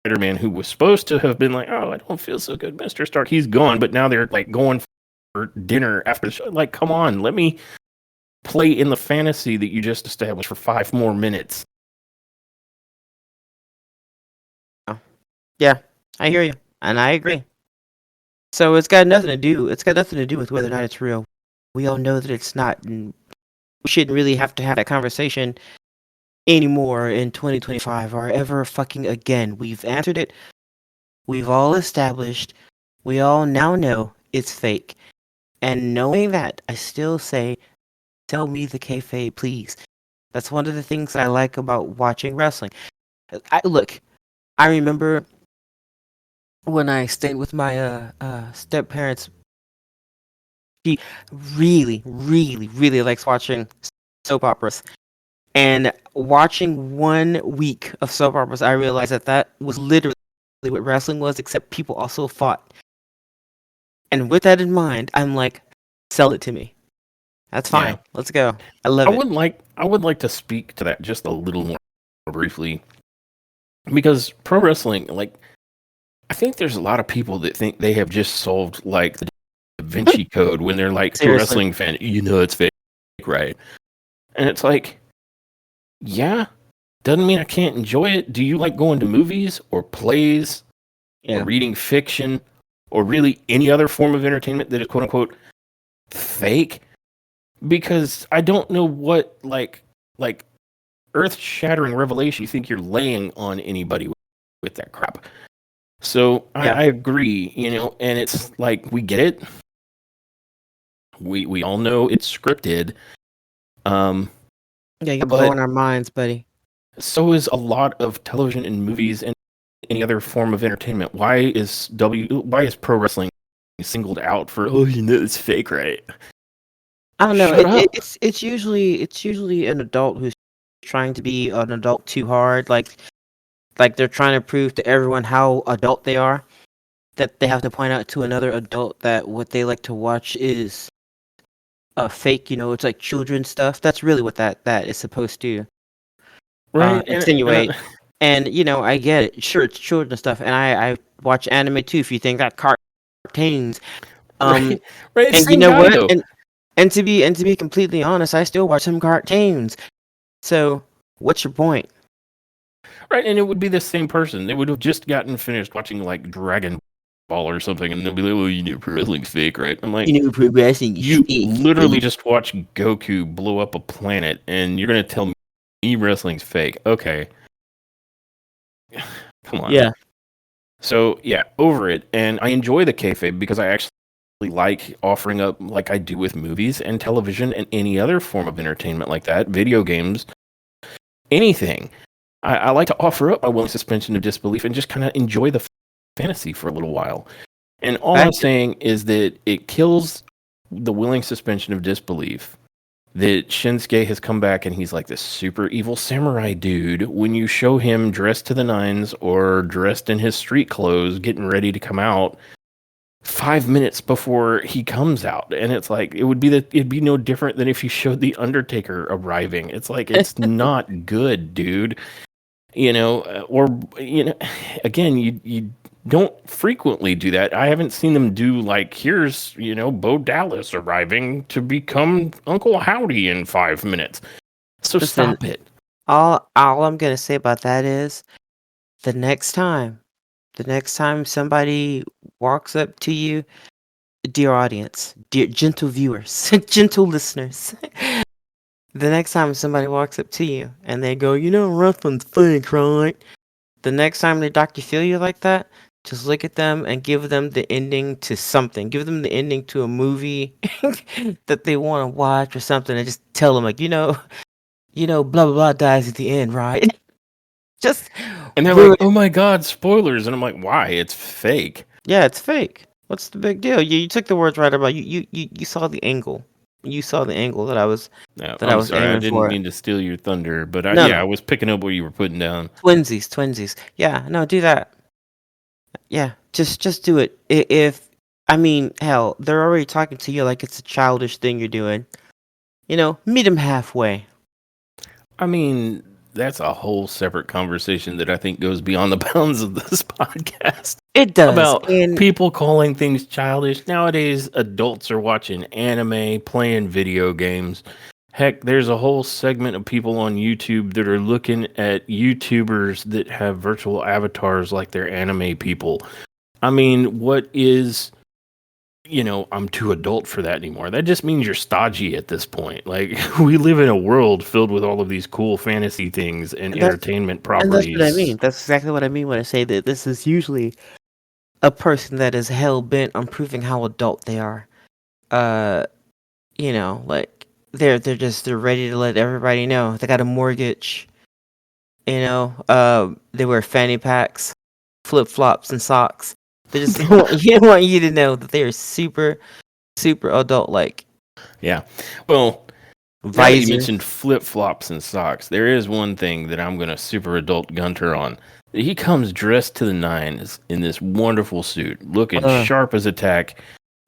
Spider-Man, who was supposed to have been like, "Oh, I don't feel so good, Mr. Stark." He's gone, but now they're like going for dinner after the show. Like, come on, let me play in the fantasy that you just established for 5 more minutes. Yeah, I hear you, and I agree. So it's got nothing to do. It's got nothing to do with whether or not it's real. We all know that it's not, and we shouldn't really have to have that conversation anymore in 2025 or ever fucking again. We've answered it. We've all established. We all now know it's fake. And knowing that, I still say, tell me the kayfabe, please. That's one of the things I like about watching wrestling. Look, I remember when I stayed with my step parents. She really, really, really likes watching soap operas. And watching 1 week of soap operas, I realized that that was literally what wrestling was, except people also fought. And with that in mind, I'm like, sell it to me. That's fine. Yeah. Let's go. I love it. I would like to speak to that just a little more briefly, because pro wrestling, like, I think there's a lot of people that think they have just solved like the Da Vinci Code when they're like pro Seriously. wrestling fan. You know it's fake, right? And it's like, yeah, doesn't mean I can't enjoy it. Do you like going to movies or plays or Yeah. reading fiction or really any other form of entertainment that is quote unquote fake? Because I don't know what like earth-shattering revelation you think you're laying on anybody with that crap. So Yeah. I agree, you know, and it's like we get it. We all know it's scripted. Yeah, you're But blowing our minds, buddy. so is a lot of television and movies and any other form of entertainment. Why is pro wrestling singled out for, oh, you know it's fake, right? I don't know. Shut up. It's usually an adult who's trying to be an adult too hard. Like they're trying to prove to everyone how adult they are. That they have to point out to another adult that what they like to watch is fake. You know, it's like children stuff. That's really what that is supposed to Right. insinuate. And you know, I get it. Sure, it's children stuff, and I watch anime too. If you think that cartoons, right. Right. It's and you same know guy what, though. and to be completely honest, I still watch some cartoons. So, what's your point? Right, and it would be the same person. They would have just gotten finished watching like Dragon Ball or something, and they'll be like, "Oh, you know, pro wrestling's fake, right?" I'm like, You know, progressing is you fake. literally just watched Goku blow up a planet, and you're gonna tell me wrestling's fake? Okay, come on. Yeah. So yeah, over it, and I enjoy the kayfabe because I actually like offering up, like I do with movies and television and any other form of entertainment like that, video games, anything. I like to offer up my willing suspension of disbelief and just kind of enjoy the fantasy for a little while. And all I'm saying is that it kills the willing suspension of disbelief that Shinsuke has come back and he's like this super evil samurai dude when you show him dressed to the nines or dressed in his street clothes getting ready to come out 5 minutes before he comes out. And it's like it'd be no different than if you showed the Undertaker arriving. It's like it's not good, dude. You know, or you know, again, you don't frequently do that. I haven't seen them do like, here's, you know, Bo Dallas arriving to become Uncle Howdy in 5 minutes. So Listen, stop it. all I'm gonna say about that is the next time somebody walks up to you, dear audience, dear gentle viewers, gentle listeners, the next time somebody walks up to you and they go, you know, wrestling's fake, right? The next time they Dr. Feel you like that, just look at them and give them the ending to something. Give them the ending to a movie that they want to watch or something, and just tell them like, blah blah blah dies at the end, right? Just And they're ruin like, oh my God, spoilers. And I'm like, why? It's fake. Yeah, it's fake. What's the big deal? You took the words right about you saw the angle. You saw the angle that I was No, that I I'm was sorry. I aiming didn't for. mean to steal your thunder, but No, yeah, I no. was picking up what you were putting down. Twinsies. Yeah, no, do that. Yeah, just do it. If I mean, hell, they're already talking to you like it's a childish thing you're doing. You know, meet them halfway. I mean, that's a whole separate conversation that I think goes beyond the bounds of this podcast. It does. About And people calling things childish. Nowadays, adults are watching anime, playing video games. Heck, there's a whole segment of people on YouTube that are looking at YouTubers that have virtual avatars like they're anime people. I mean, what is, I'm too adult for that anymore. That just means you're stodgy at this point. Like, we live in a world filled with all of these cool fantasy things and that's entertainment and that's what I properties. mean. That's exactly what I mean when I say that this is usually a person that is hell bent on proving how adult they are. Uh, like they're ready to let everybody know they got a mortgage. They wear fanny packs, flip flops, and socks. They just want you to know that they are super super adult like. Yeah. Well, now that you Visor. mentioned flip flops and socks, there is one thing that I'm going to super adult Gunter on. He comes dressed to the nines in this wonderful suit, looking Uh, sharp as a tack,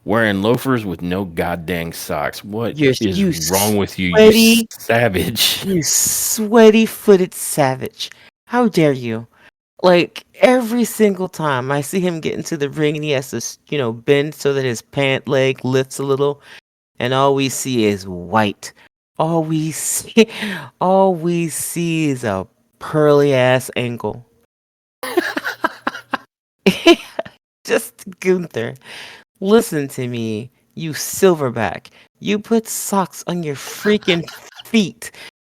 wearing loafers with no goddamn socks. What is you wrong with you, you sweaty, savage? you sweaty footed savage. How dare you? Like every single time I see him get into the ring and he has to, bend so that his pant leg lifts a little, and all we see is white. All we see, all we see is a pearly ass ankle. Just Gunther, listen to me, you silverback. You put socks on your freaking feet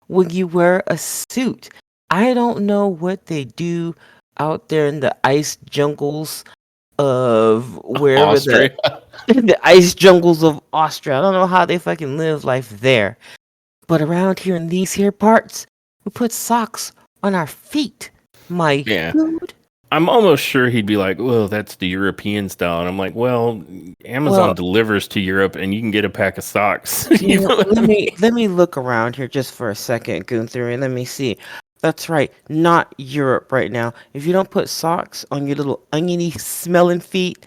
when you wear a suit. I don't know what they do out there in the ice jungles of wherever Austria. the ice jungles of Austria. I don't know how they fucking live life there. But around here in these here parts, we put socks on our feet. My Yeah. dude. I'm almost sure he'd be like, well, that's the European style. And I'm like, well, Amazon Well, delivers to Europe and you can get a pack of socks. You know what I let mean? me look around here just for a second, Gunther, and let me see. That's right, not Europe right now. If you don't put socks on your little oniony smelling feet,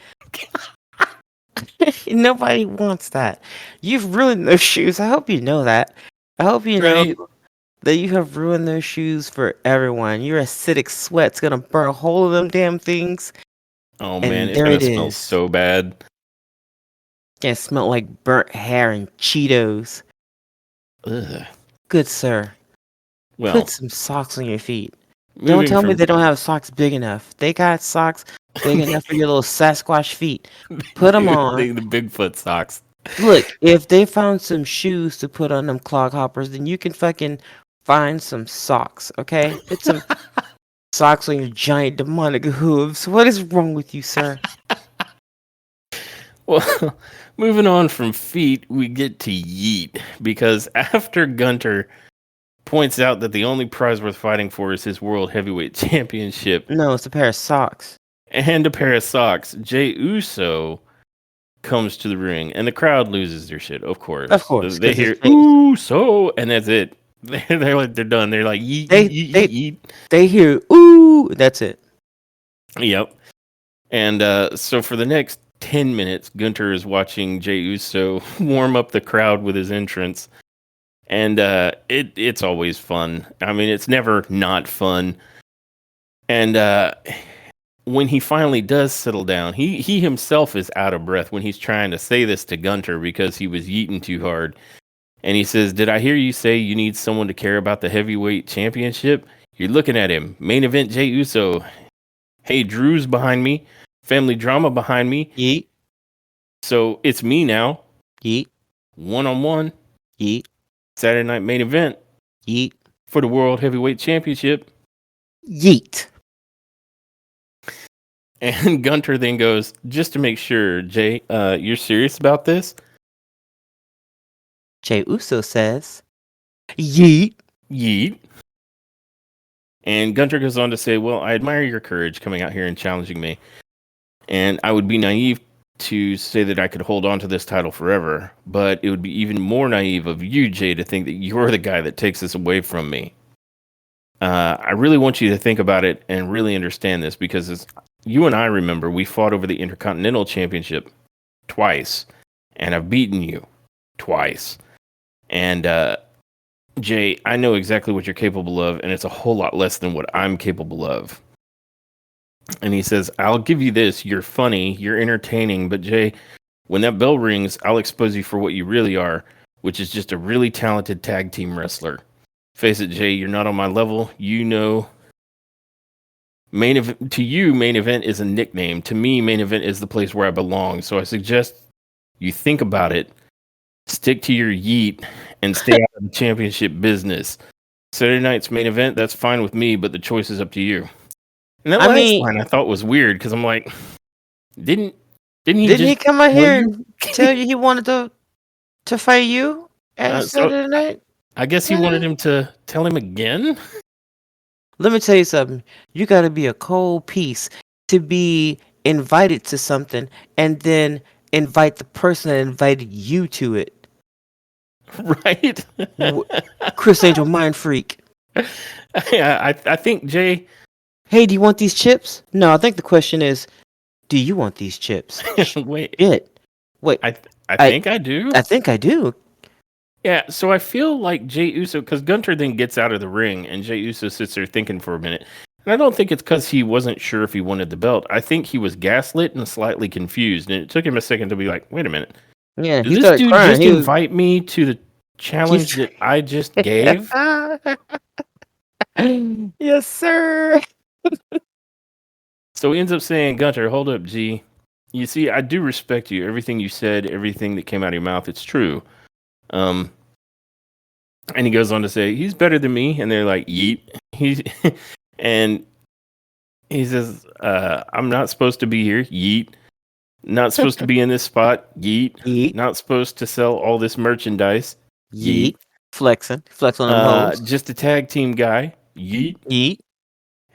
nobody wants that. You've ruined those shoes. I hope you know that. I hope you know Right? that you have ruined those shoes for everyone. Your acidic sweat's gonna burn a hole in them damn things, Oh, man, and it's there going it to smell is. so bad. Gonna smell like burnt hair and Cheetos. Ugh. Good sir, put Well, some socks on your feet. Don't moving tell me from they don't have socks big enough. They got socks big enough for your little Sasquatch feet. Put them on. the Bigfoot socks. Look, if they found some shoes to put on them clog hoppers, then you can fucking find some socks, okay? Put some socks on your giant demonic hooves. What is wrong with you, sir? Well, moving on from feet, we get to yeet because after Gunter points out that the only prize worth fighting for is his world heavyweight championship No, it's a pair of socks. and a pair of socks, Jey Uso comes to the ring and the crowd loses their shit. Of Of course, course, they because it's hear Jay. Uso and that's it. They're done. They're like yeet yeet They yeet they yeet yeet. they hear ooh. That's it. Yep. And so for the next 10 minutes, Gunter is watching Jey Uso warm up the crowd with his entrance. And it's always fun. I mean, it's never not fun. And when he finally does settle down, he himself is out of breath when he's trying to say this to Gunter because he was yeeting too hard. And he says, "Did I hear you say you need someone to care about the heavyweight championship? You're looking at him. Main event Jey Uso. Hey, Drew's behind me. Family drama behind me. Yeet, So it's me now. yeet, 1-on-1. yeet, Saturday night main event yeet, for the World Heavyweight Championship." yeet. And Gunter then goes, "Just to make sure, Jay, you're serious about this?" Jey Uso says, yeet. Yeet. And Gunter goes on to say, "Well, I admire your courage coming out here and challenging me. And I would be naive to say that I could hold on to this title forever. But it would be even more naive of you, Jay, to think that you're the guy that takes this away from me. I really want you to think about it and really understand this because as you and I remember, we fought over the Intercontinental Championship twice. And I've beaten you twice. And Jay, I know exactly what you're capable of, and it's a whole lot less than what I'm capable of. And he says, I'll give you this. You're funny, you're entertaining, but Jay, when that bell rings, I'll expose you for what you really are, which is just a really talented tag team wrestler. Face it, Jay, you're not on my level. You know, to you, main event is a nickname. To me, main event is the place where I belong. So I suggest you think about it, stick to your yeet, and stay out of the championship business. Saturday night's main event, that's fine with me, but the choice is up to you. And that I last mean, line I thought was weird because I'm like, didn't didn't he didn't he just come out tell here you? and tell you he wanted to fight you at So Saturday night? I guess he wanted him to tell him again. Let me tell you something. You got to be a cold piece to be invited to something and then invite the person that invited you to it. Right? Chris Angel, mind freak. Yeah, I think Jay. Hey, do you want these chips? No, I think the question is, do you want these chips? Wait, Shit. Wait, I I think I do. I think I do. Yeah, so I feel like Jay Uso, because Gunter then gets out of the ring, and Jay Uso sits there thinking for a minute. And I don't think it's because he wasn't sure if he wanted the belt. I think he was gaslit and slightly confused, and it took him a second to be like, "Wait a minute, Yeah, did he this started dude crying. just He was. invite me to the challenge He's. that I just gave?" Yes, sir. So he ends up saying, "Gunter, hold up, G. You see, I do respect you. Everything you said, everything that came out of your mouth, it's true." Um, and he goes on to say, "He's better than me." And they're like, "Yeet." He's and he says, "I'm not supposed to be here. Yeet. Not supposed to be in this spot. Yeet. Yeet. Not supposed to sell all this merchandise. Yeet. Yeet. Flexing. Flex on them hoes. Just a tag team guy. Yeet. Yeet.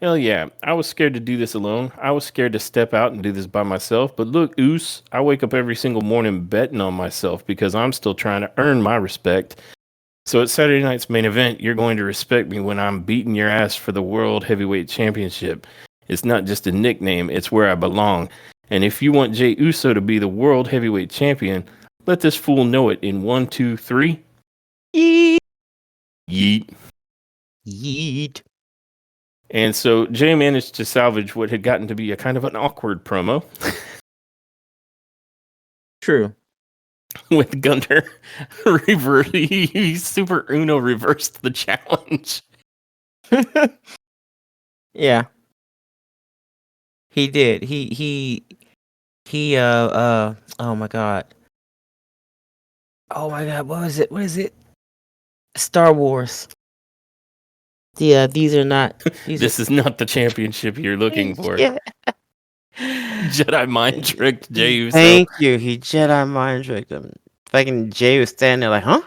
Hell yeah. I was scared to do this alone. I was scared to step out and do this by myself. But look, Oos, I wake up every single morning betting on myself because I'm still trying to earn my respect. So at Saturday night's main event, you're going to respect me when I'm beating your ass for the World Heavyweight Championship. It's not just a nickname, it's where I belong. And if you want Jey Uso to be the World Heavyweight Champion, let this fool know it in 1, 2, 3. Yeet. Yeet. Yeet. And so Jay managed to salvage what had gotten to be a kind of an awkward promo True. with Gunter. He super Uno reversed the challenge. Yeah. He did. He oh my god. Oh my god, what was it? What is it? Star Wars. Yeah, these are not This is not the championship you're looking for. Yeah. Jedi mind tricked Jey Uso. Thank you. He Jedi mind tricked him. Fucking Jay was standing there like, huh?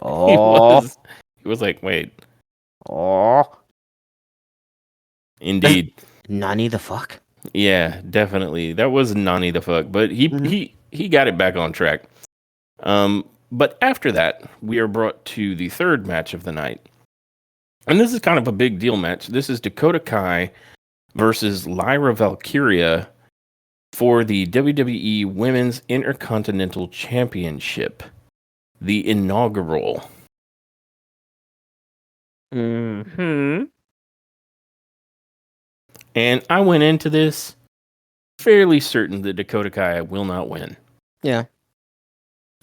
Oh. He was like, wait. Oh. Indeed. Nani the fuck? Yeah, definitely. That was Nani the fuck, but he got it back on track. But after that, we are brought to the third match of the night. And this is kind of a big deal match. This is Dakota Kai versus Lyra Valkyria for the WWE Women's Intercontinental Championship, the inaugural. Mm-hmm. And I went into this fairly certain that Dakota Kai will not win. Yeah.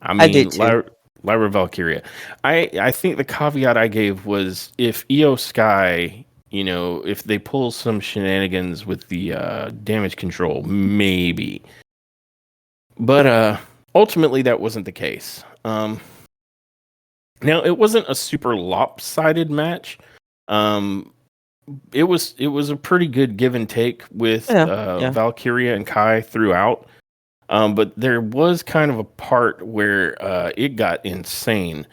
I mean, I did too. Lyra Valkyria. I think the caveat I gave was if Io Sky, if they pull some shenanigans with the damage control, maybe. But ultimately, that wasn't the case. Now, it wasn't a super lopsided match. It was a pretty good give and take with Valkyria and Kai throughout. But there was kind of a part where it got insane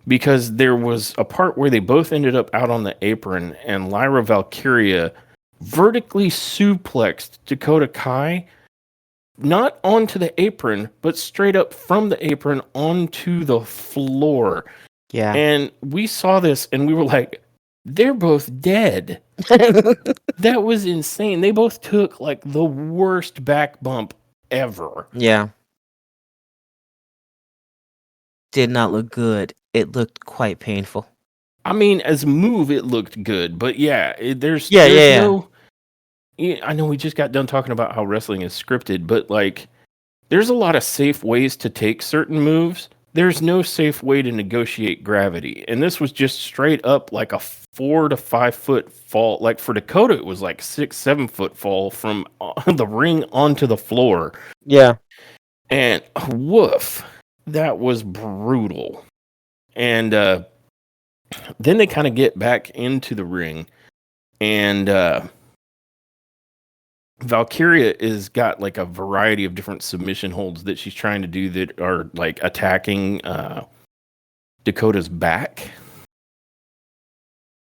because there was a part where they both ended up out on the apron and Lyra Valkyria vertically suplexed Dakota Kai, not onto the apron, but straight up from the apron onto the floor. Yeah. And we saw this and we were like, they're both dead. That was insane. They both took like the worst back bump ever. Yeah. Did not look good. it looked quite painful. I mean, as a move, it looked good, but yeah, Yeah, there's yeah, yeah. no. I know we just got done talking about how wrestling is scripted, but like, there's a lot of safe ways to take certain moves. There's no safe way to negotiate gravity, and this was just straight up like a 4 to 5 foot fall. Like for Dakota, it was like 6, 7 foot fall from the ring onto the floor, Yeah. and woof, that was brutal. And then they kind of get back into the ring, and Valkyria is got like a variety of different submission holds that she's trying to do that are like attacking Dakota's back.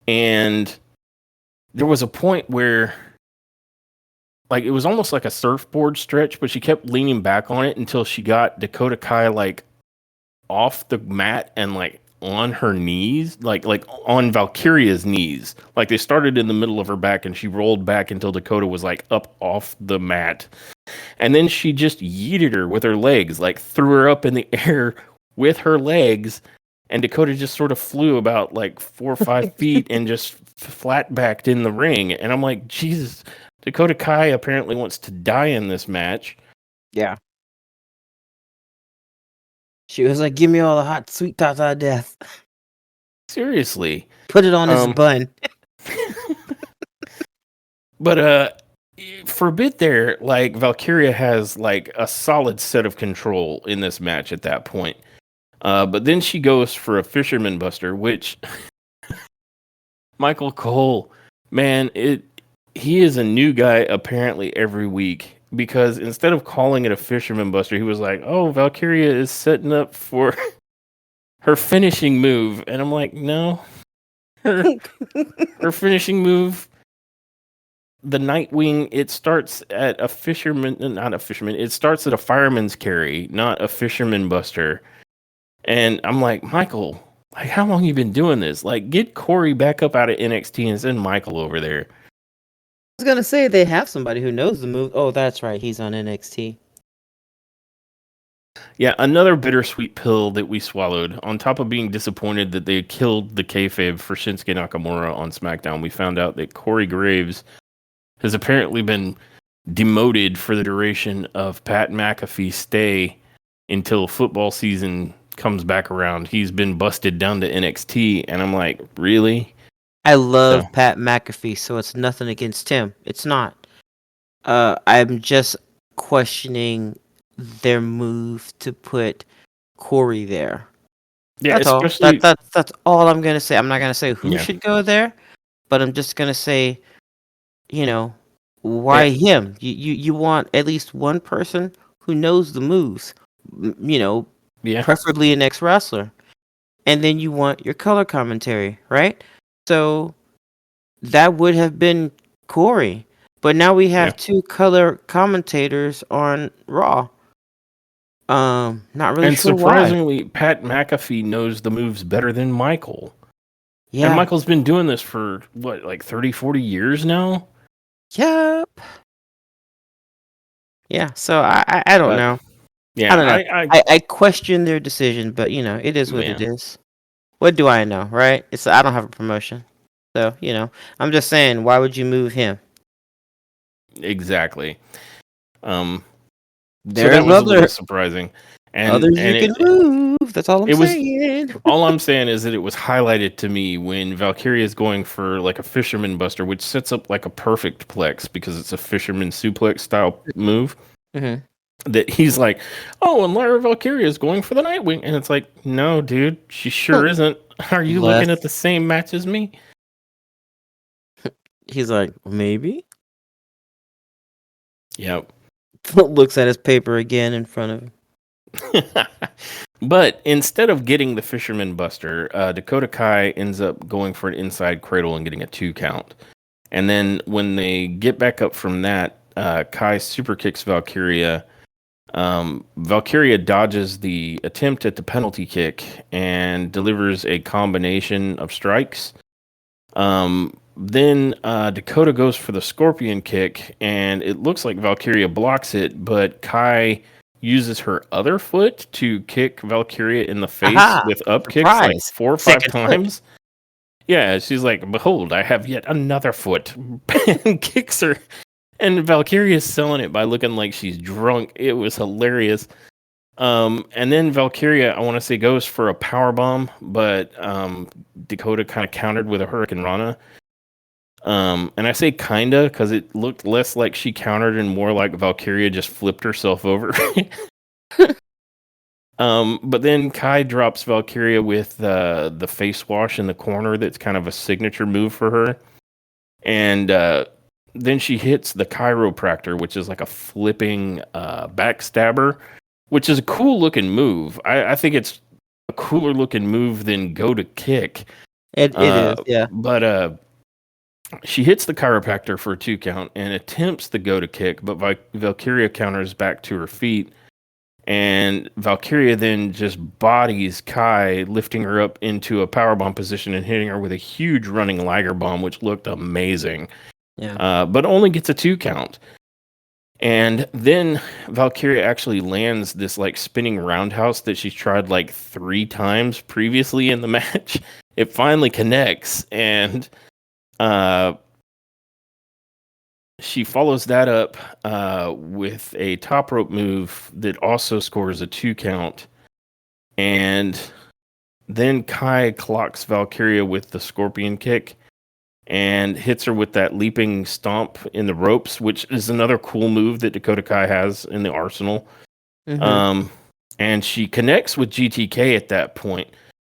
And there was a point where like it was almost like a surfboard stretch, but she kept leaning back on it until she got Dakota Kai like off the mat and like on her knees, like on Valkyria's knees. Like they started in the middle of her back and she rolled back until Dakota was like up off the mat. And then she just yeeted her with her legs, like threw her up in the air with her legs. And Dakota just sort of flew about like 4 or 5 feet and just flat backed in the ring. And I'm like, Jesus, Dakota Kai apparently wants to die in this match. Yeah. She was like, "Give me all the hot sweet tata death. Seriously. Put it on his bun." But for a bit there, like Valkyria has like a solid set of control in this match at that point. But then she goes for a Fisherman Buster, which Michael Cole, man, he is a new guy apparently every week, because instead of calling it a Fisherman Buster, he was like, "Oh, Valkyria is setting up for her finishing move," and I'm like, "No, her finishing move." The Nightwing, it starts at a fisherman, not a fisherman. It starts at a fireman's carry, not a fisherman buster. And I'm like, Michael, like, how long you been doing this? Like, get Corey back up out of NXT and send Michael over there. I was gonna say they have somebody who knows the move. Oh, that's right, he's on NXT. Yeah, another bittersweet pill that we swallowed. On top of being disappointed that they killed the kayfabe for Shinsuke Nakamura on SmackDown, we found out that Corey Graves has apparently been demoted for the duration of Pat McAfee's stay until football season comes back around. He's been busted down to NXT, and I'm like, really? I love Pat McAfee, so it's nothing against him. It's not. I'm just questioning their move to put Corey there. Yeah, that's especially all. That's all I'm gonna say. I'm not gonna say who should go there, but I'm just gonna say, why him? You want at least one person who knows the moves, preferably an ex-wrestler, and then you want your color commentary, right? So that would have been Corey, but now we have two color commentators on Raw. Not really and sure surprisingly, why. Pat McAfee knows the moves better than Michael. Yeah. And Michael's been doing this for, what, like 30, 40 years now? Yep. Yeah, so I don't know. Yeah, I don't know. I question their decision, but, it is what it is. What do I know, right? I don't have a promotion. So, I'm just saying, why would you move him? Exactly. There's so that was a little surprising. And others you can move. That's all I'm saying. All I'm saying is that it was highlighted to me when Valkyria is going for like a fisherman buster, which sets up like a perfect plex because it's a fisherman suplex style move. Mm-hmm. That he's like, oh, and Lyra Valkyria is going for the Nightwing. And it's like, no, dude, she sure isn't. Are you looking at the same match as me? He's like, maybe? Yep. Looks at his paper again in front of him. But instead of getting the Fisherman Buster, Dakota Kai ends up going for an inside cradle and getting a 2 count. And then when they get back up from that, Kai super kicks Valkyria. Valkyria dodges the attempt at the penalty kick and delivers a combination of strikes. Then Dakota goes for the scorpion kick, and it looks like Valkyria blocks it, but Kai uses her other foot to kick Valkyria in the face Aha! with up kicks like Surprise! 4 or 5 Second foot. times. Yeah, she's like, "Behold, I have yet another foot," and kicks her. And Valkyria's selling it by looking like she's drunk. It was hilarious. And then Valkyria, I want to say, goes for a power bomb, but Dakota kind of countered with a Hurricane Rana. And I say kinda because it looked less like she countered and more like Valkyria just flipped herself over. But then Kai drops Valkyria with the face wash in the corner. That's kind of a signature move for her. And then she hits the chiropractor, which is like a flipping backstabber, which is a cool looking move. I think it's a cooler looking move than go to kick. It is, yeah. But she hits the chiropractor for a 2 count and attempts the go to kick, but Valkyria counters back to her feet. And Valkyria then just bodies Kai, lifting her up into a powerbomb position and hitting her with a huge running Liger bomb, which looked amazing. Yeah. But only gets a 2 count. And then Valkyria actually lands this like spinning roundhouse that she's tried like 3 times previously in the match. It finally connects, and she follows that up with a top rope move that also scores a 2 count. And then Kai clocks Valkyria with the scorpion kick and hits her with that leaping stomp in the ropes, which is another cool move that Dakota Kai has in the arsenal. Mm-hmm. And she connects with GTK at that point.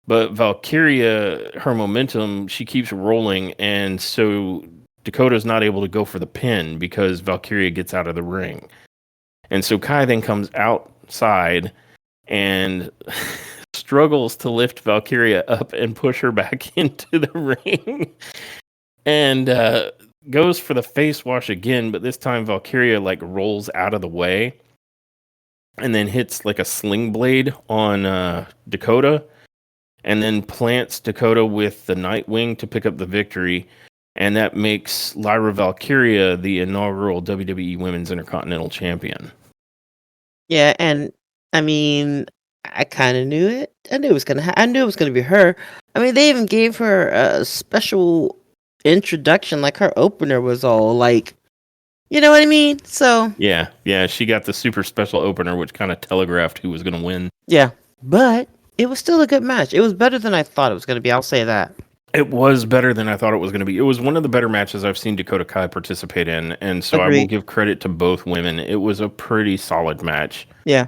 But Valkyria, her momentum, she keeps rolling, and so Dakota's not able to go for the pin because Valkyria gets out of the ring. And so Kai then comes outside and struggles to lift Valkyria up and push her back into the ring. And goes for the face wash again, but this time Valkyria like rolls out of the way and then hits like a sling blade on Dakota, and then plants Dakota with the Nightwing to pick up the victory. And that makes Lyra Valkyria the inaugural WWE Women's Intercontinental Champion. Yeah, and I mean, I kind of knew it. I knew it was gonna. I knew it was gonna be her. I mean, they even gave her a special introduction. Like her opener was all like, you know what I mean? So Yeah, she got the super special opener, which kind of telegraphed who was going to win. yeah, but it was still a good match. It was better than I thought it was gonna be. I'll say that. It was better than I thought it was going to be. It was one of the better matches I've seen Dakota Kai participate in, and so I will Agreed. give credit to both women. It was a pretty solid match. Yeah,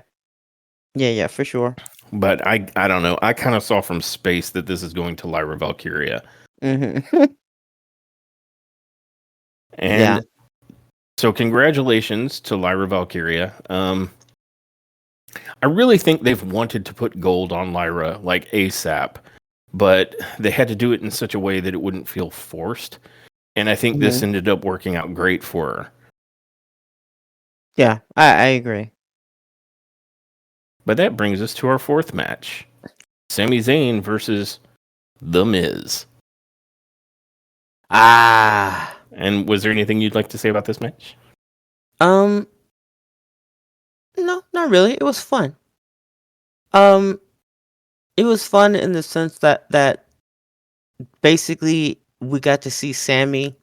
yeah, for sure. But I don't know. I kind of saw from space that this is going to Lyra Valkyria. Mm-hmm. And Yeah. so congratulations to Lyra Valkyria. I really think they've wanted to put gold on Lyra like ASAP, but they had to do it in such a way that it wouldn't feel forced. And I think this Mhm. ended up working out great for her. Yeah, I agree. But that brings us to our 4th match. Sami Zayn versus The Miz. Ah. And was there anything you'd like to say about this match? No, not really. It was fun. Um, it was fun in the sense that basically we got to see Sammy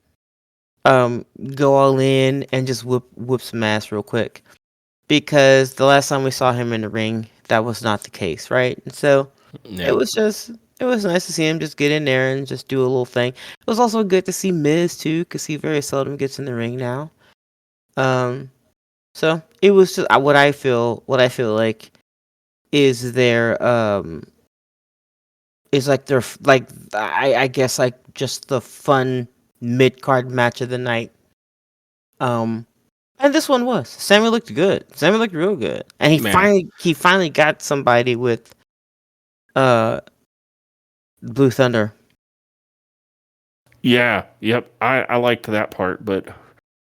go all in and just whoop some ass real quick. Because the last time we saw him in the ring, that was not the case, right? And so Yeah. it was nice to see him just get in there and just do a little thing. It was also good to see Miz too, because he very seldom gets in the ring now. So it was just what I feel like is their is like their like I guess like just the fun mid card match of the night. And this one was. Sammy looked good. Sammy looked real good, and Man. he finally got somebody with uh Blue Thunder. Yeah. Yep. I liked that part, but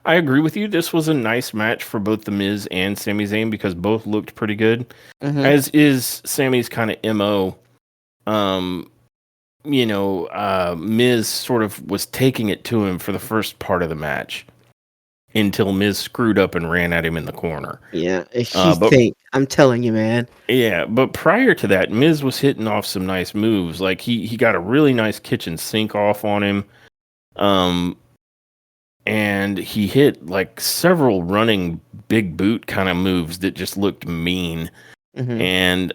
I agree with you. This was a nice match for both The Miz and Sami Zayn because both looked pretty good. Mm-hmm. As is Sammy's kind of MO. Miz sort of was taking it to him for the first part of the match. until Miz screwed up and ran at him in the corner. Yeah, he But think I'm telling you, man. yeah, but prior to that, Miz was hitting off some nice moves. Like he got a really nice kitchen sink off on him. Um, and he hit like several running big boot kind of moves that just looked mean. Hmm. And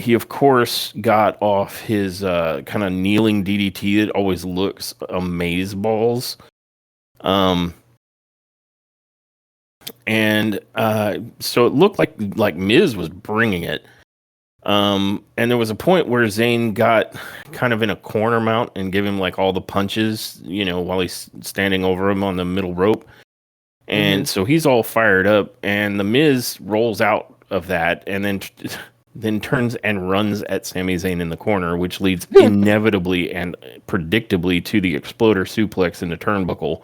he, of course, got off his kind of kneeling DDT that always looks amaze balls. Um, and so it looked like Miz was bringing it. And there was a point where Zayn got kind of in a corner mount and give him like all the punches, while he's standing over him on the middle rope. Hmm. And so he's all fired up, and the Miz rolls out of that, and then turns and runs at Sami Zayn in the corner, which leads inevitably and predictably to the exploder suplex in the turnbuckle.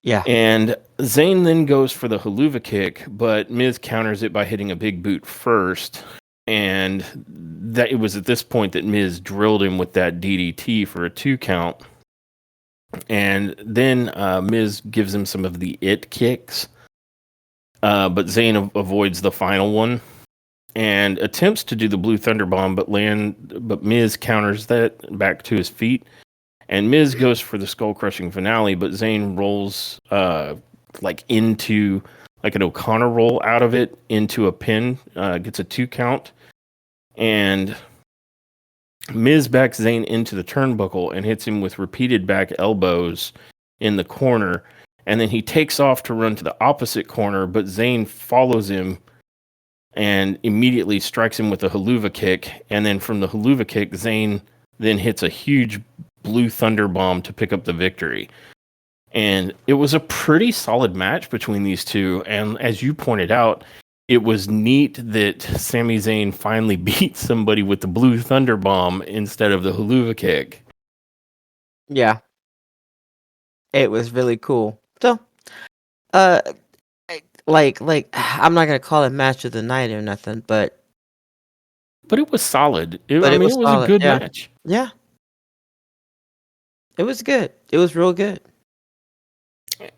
Yeah. And Zayn then goes for the haluva kick, but Miz counters it by hitting a big boot first. And that it was at this point that Miz drilled him with that DDT for a 2 count. And then Miz gives him some of the it kicks, but Zayn avoids the final one and attempts to do the Blue Thunder Bomb, but Miz counters that back to his feet. And Miz goes for the skull crushing finale, but Zayn rolls like into like an O'Connor roll out of it into a pin, gets a 2 count, and Miz backs Zayn into the turnbuckle and hits him with repeated back elbows in the corner. And then he takes off to run to the opposite corner, but Zayn follows him and immediately strikes him with a haluva kick. And then from the haluva kick, Zayn then hits a huge Blue Thunder Bomb to pick up the victory. And it was a pretty solid match between these two. And as you pointed out, it was neat that Sami Zayn finally beat somebody with the Blue Thunder Bomb instead of the haluva kick. Yeah. It was really cool. So, uh, like I'm not gonna call it match of the night or nothing, but it was solid. it It was was a solid. good Yeah. match. Yeah. It was good. It was real good.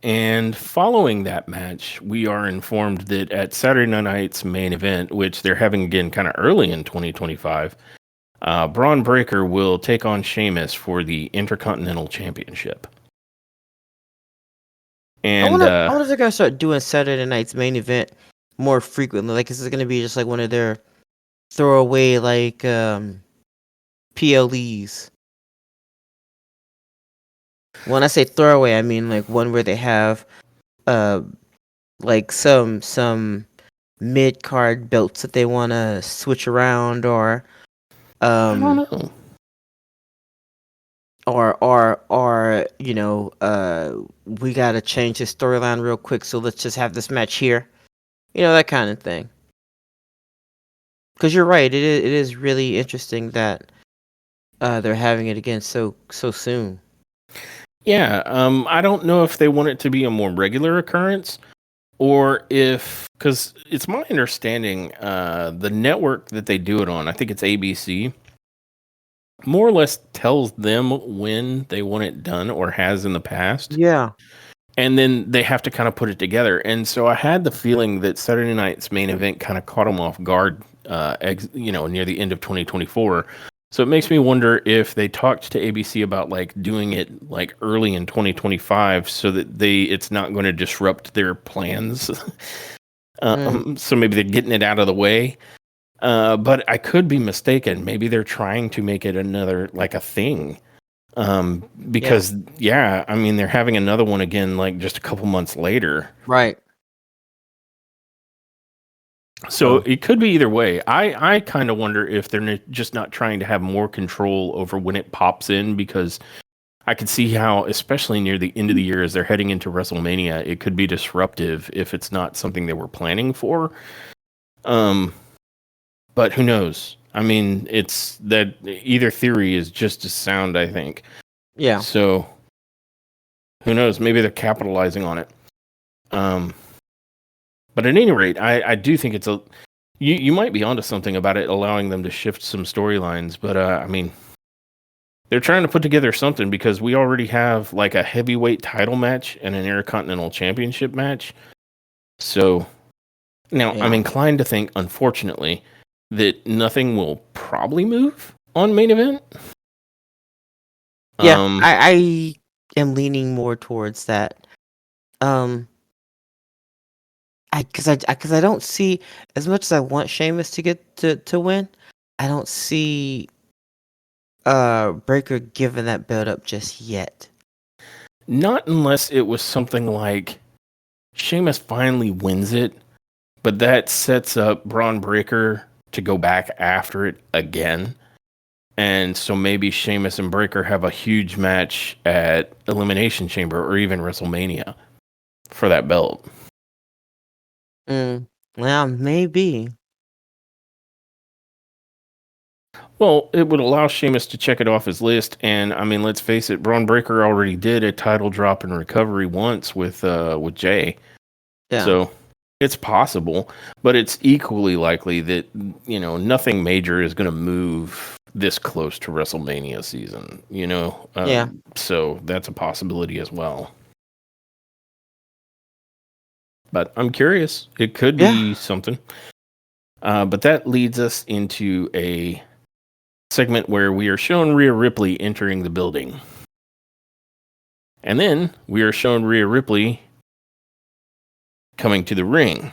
And following that match, we are informed that at Saturday night's main event, which they're having again kind of early in 2025, Braun Breaker will take on Sheamus for the Intercontinental Championship. And I wonder if they're gonna start doing Saturday night's main event more frequently. Like, is this gonna be just like one of their throwaway like PLEs? When I say throwaway, I mean like one where they have like some mid card belts that they want to switch around, or I don't know. or we gotta change the storyline real quick, so let's just have this match here, that kind of thing. Because you're right, it is really interesting that they're having it again so soon. Yeah, I don't know if they want it to be a more regular occurrence or if, because it's my understanding, the network that they do it on, I think it's ABC, more or less tells them when they want it done or has in the past. Yeah. And then they have to kind of put it together. And so I had the feeling that Saturday night's main event kind of caught them off guard, near the end of 2024. So it makes me wonder if they talked to ABC about like doing it like early in 2025 so that it's not going to disrupt their plans. So maybe they're getting it out of the way. But I could be mistaken. Maybe they're trying to make it another like a thing. Because I mean they're having another one again like just a couple months later. Right. So it could be either way. I kind of wonder if they're just not trying to have more control over when it pops in, because I could see how, especially near the end of the year as they're heading into WrestleMania, it could be disruptive if it's not something they were planning for. But who knows? I mean, it's that either theory is just as sound, I think. Yeah. So who knows? Maybe they're capitalizing on it. But at any rate, I do think it's you might be onto something about it, allowing them to shift some storylines. But I mean, they're trying to put together something because we already have like a heavyweight title match and an Intercontinental Championship match. So now I'm Yeah. inclined to think, unfortunately, that nothing will probably move on main event. Yeah, Um, I am leaning more towards that. Um, because I don't see, as much as I want Sheamus to get to win, I don't see Breaker giving that build up just yet. not unless it was something like Sheamus finally wins it, but that sets up Braun Breaker to go back after it again. And so maybe Sheamus and Breaker have a huge match at Elimination Chamber or even WrestleMania for that belt. Well, maybe. Well, it would allow Sheamus to check it off his list, and I mean, let's face it, Braun Breaker already did a title drop in recovery once with Jay, Yeah. so it's possible, but it's equally likely that nothing major is going to move this close to WrestleMania season. Yeah. So that's a possibility as well. But I'm curious; it could Yeah. be something. But that leads us into a segment where we are shown Rhea Ripley entering the building. And then we are shown Rhea Ripley coming to the ring.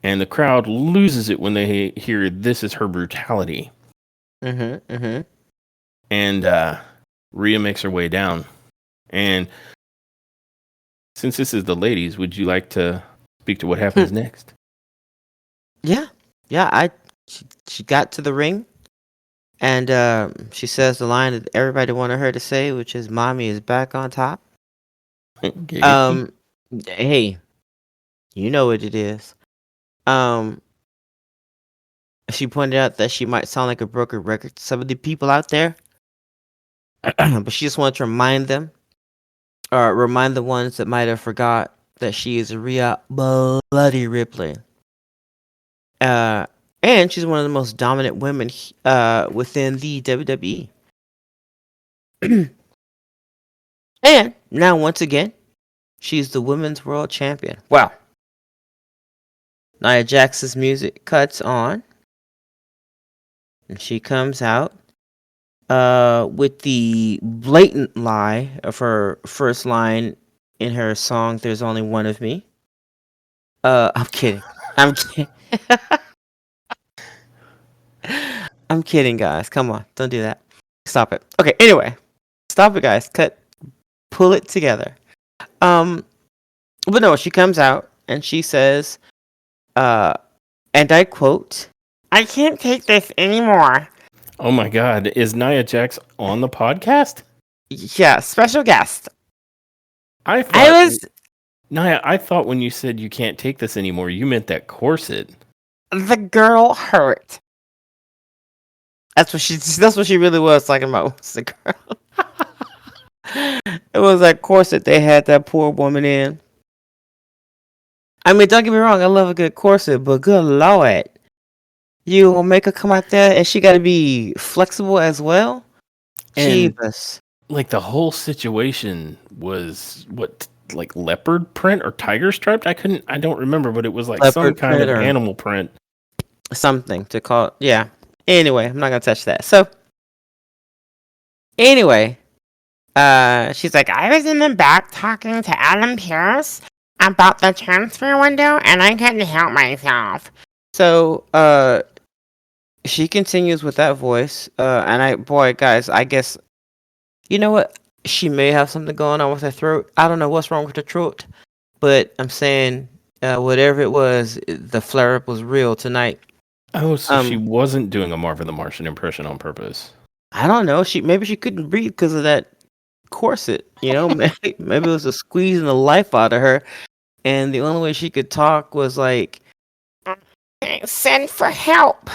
And the crowd loses it when they hear this is her brutality. And Rhea makes her way down. And since this is the ladies, would you like to speak to what happens next? Yeah. Yeah, she got to the ring, and she says the line that everybody wanted her to say, which is "Mommy is back on top." Okay. Hey, you know what it is. Um, she pointed out that she might sound like a broken record to some of the people out there, but she just wanted to remind them, or remind the ones that might have forgot, that she is Rhea Bloody Ripley. And she's one of the most dominant women within the WWE. And now, once again, she's the women's world champion. Wow. Nia Jax's music cuts on, and she comes out with the blatant lie of her first line in her song "There's Only One of Me." I'm kidding. I'm kidding. I'm kidding, guys. Come on, don't do that. Stop it. Okay. Anyway, stop it, guys. Pull it together. Um, but no, she comes out and she says, and I quote, "I can't take this anymore." Oh my God. Is Nia Jax on the podcast? Yeah, special guest. I I thought, was Nia, I thought when you said you can't take this anymore, you meant that corset. the girl hurt. That's what she really was talking about. Was the girl. It was that corset they had that poor woman in. I mean, don't get me wrong, I love a good corset, but good lord, you will make her come out there and she got to be flexible as well. And Jesus. like the whole situation was what, like leopard print or tiger striped? I don't remember, but it was like some Leopard kind print of or animal print. something to call it. Yeah. Anyway, I'm not gonna touch that. So anyway, she's like, I was in the back talking to Adam Pierce about the transfer window, and I couldn't help myself. So she continues with that voice, and boy, guys, I guess you know what? She may have something going on with her throat. I don't know what's wrong with her throat, but I'm saying, whatever it was, the flare up was real tonight. Oh, so she wasn't doing a Marvin the Martian impression on purpose. I don't know. Maybe she couldn't breathe because of that corset. You know, maybe it was a squeezing the life out of her, and the only way she could talk was like, "Send for help."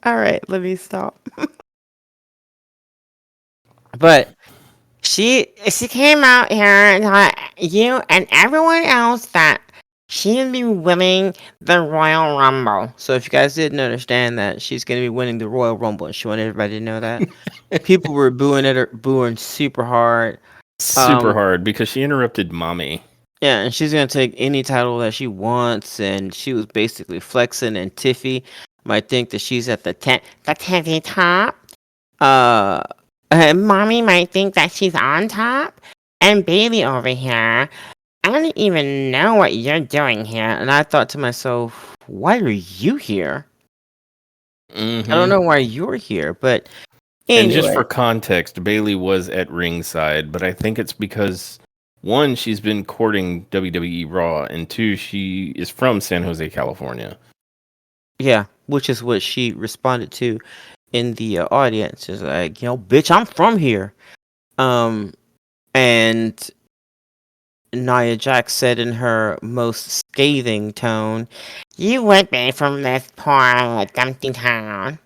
All right, let me stop. But she came out here and taught you and everyone else that she'll be winning the Royal Rumble. So if you guys didn't understand that, she's going to be winning the Royal Rumble, and she wanted everybody to know that. People were booing at her, booing super hard. Super hard because she interrupted mommy. Yeah, and she's gonna take any title that she wants, and she was basically flexing. And Tiffy might think that she's at the tippy top. Uh, Mommy might think that she's on top, and Baby over here, I don't even know what you're doing here. And I thought to myself, why are you here? I don't know why you're here, but And just anyway. for context, Bailey was at ringside, but I think it's because one, she's been courting WWE Raw, and two, she is from San Jose, California. Yeah, which is what she responded to in the audience. Is like, bitch, I'm from here. And Nia Jax said in her most scathing tone, "You would be from this poor dumpty town."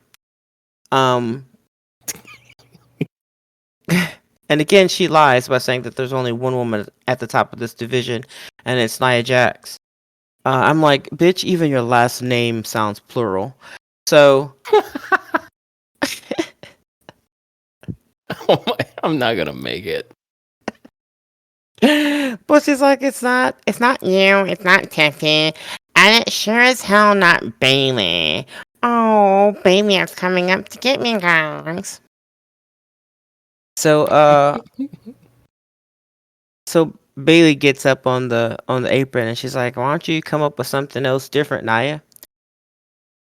Um, and again, she lies by saying that there's only one woman at the top of this division, and it's Nia Jax. I'm like, bitch, even your last name sounds plural. So, Oh my, I'm not gonna make it. but she's like, it's not you, it's not Tiffy, and it's sure as hell not Bailey. Oh, Bailey is coming up to get me, guys. So, so Bailey gets up on the apron and she's like, "Why don't you come up with something else different, Naya?"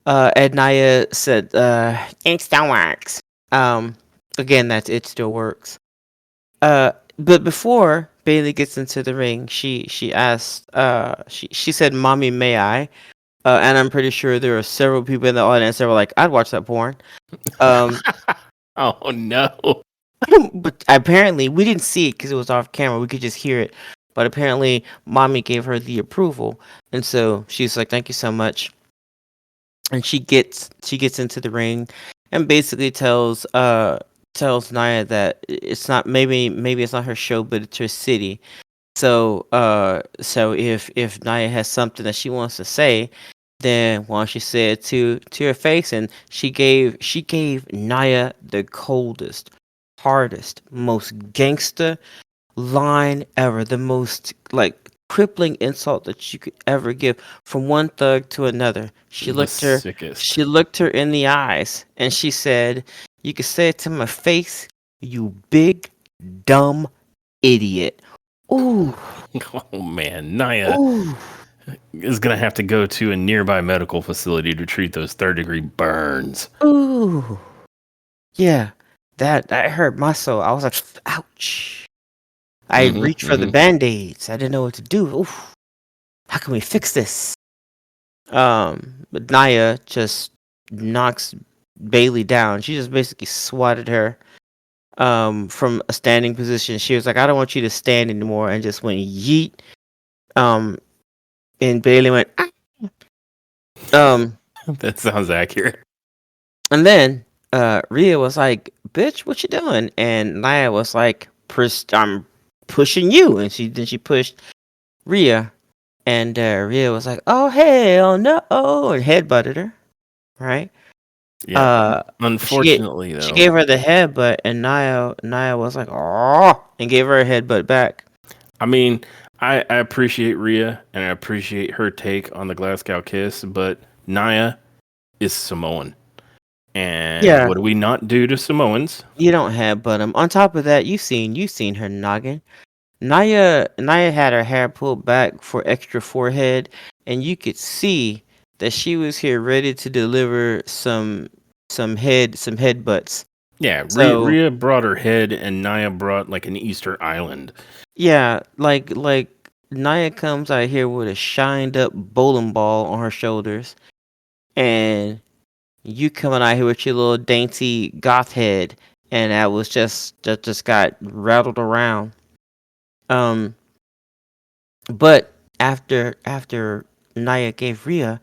And Naya said, "It still works." Again, that's it still works. But before Bailey gets into the ring, she asked, she said, "Mommy, may I?" And I'm pretty sure there are several people in the audience that were like, "I'd watch that porn." Um, Oh no. but apparently we didn't see it because it was off camera. We could just hear it. But apparently, mommy gave her the approval, and so she's like, "Thank you so much." And she gets into the ring, and basically tells Nia that it's not, maybe it's not her show, but it's her city. So if Nia has something that she wants to say, then why don't she say it to her face? And she gave Nia the coldest, hardest, most gangster line ever, the most like crippling insult that you could ever give from one thug to another. She The looked her sickest. she looked her in the eyes and she said, "You can say it to my face, you big dumb idiot." Ooh, Oh man, Naya ooh, is gonna have to go to a nearby medical facility to treat those third-degree burns. ooh. Yeah, that hurt my soul. I was like, ouch. I reached for the Mm-hmm. band-aids. I didn't know what to do. Oof. How can we fix this? But Naya just knocks Bailey down. She just basically swatted her from a standing position. She was like, "I don't want you to stand anymore," and just went yeet. Um, and Bailey went, "Ah." um, That sounds accurate. and then Rhea was like, "Bitch, what you doing?" And Naya was like, I'm pushing you," and she pushed Rhea, and Rhea was like, "Oh hell no," and headbutted her. Right? Yeah. Uh, Unfortunately, she though, gave her the headbutt, and Naya was like, "Oh," and gave her a headbutt back. I mean, I appreciate Rhea and I appreciate her take on the Glasgow kiss, but Naya is Samoan. And Yeah, what do we not do to Samoans? you don't headbutt him. On top of that, you seen her noggin. Naya had her hair pulled back for extra forehead, and you could see that she was here ready to deliver some headbutts. Yeah, So Rhea brought her head and Naya brought like an Easter island. yeah, like Naya comes out here with a shined up bowling ball on her shoulders, and you coming out here with your little dainty goth head, and that was just got rattled around. Um, but after Naya gave Rhea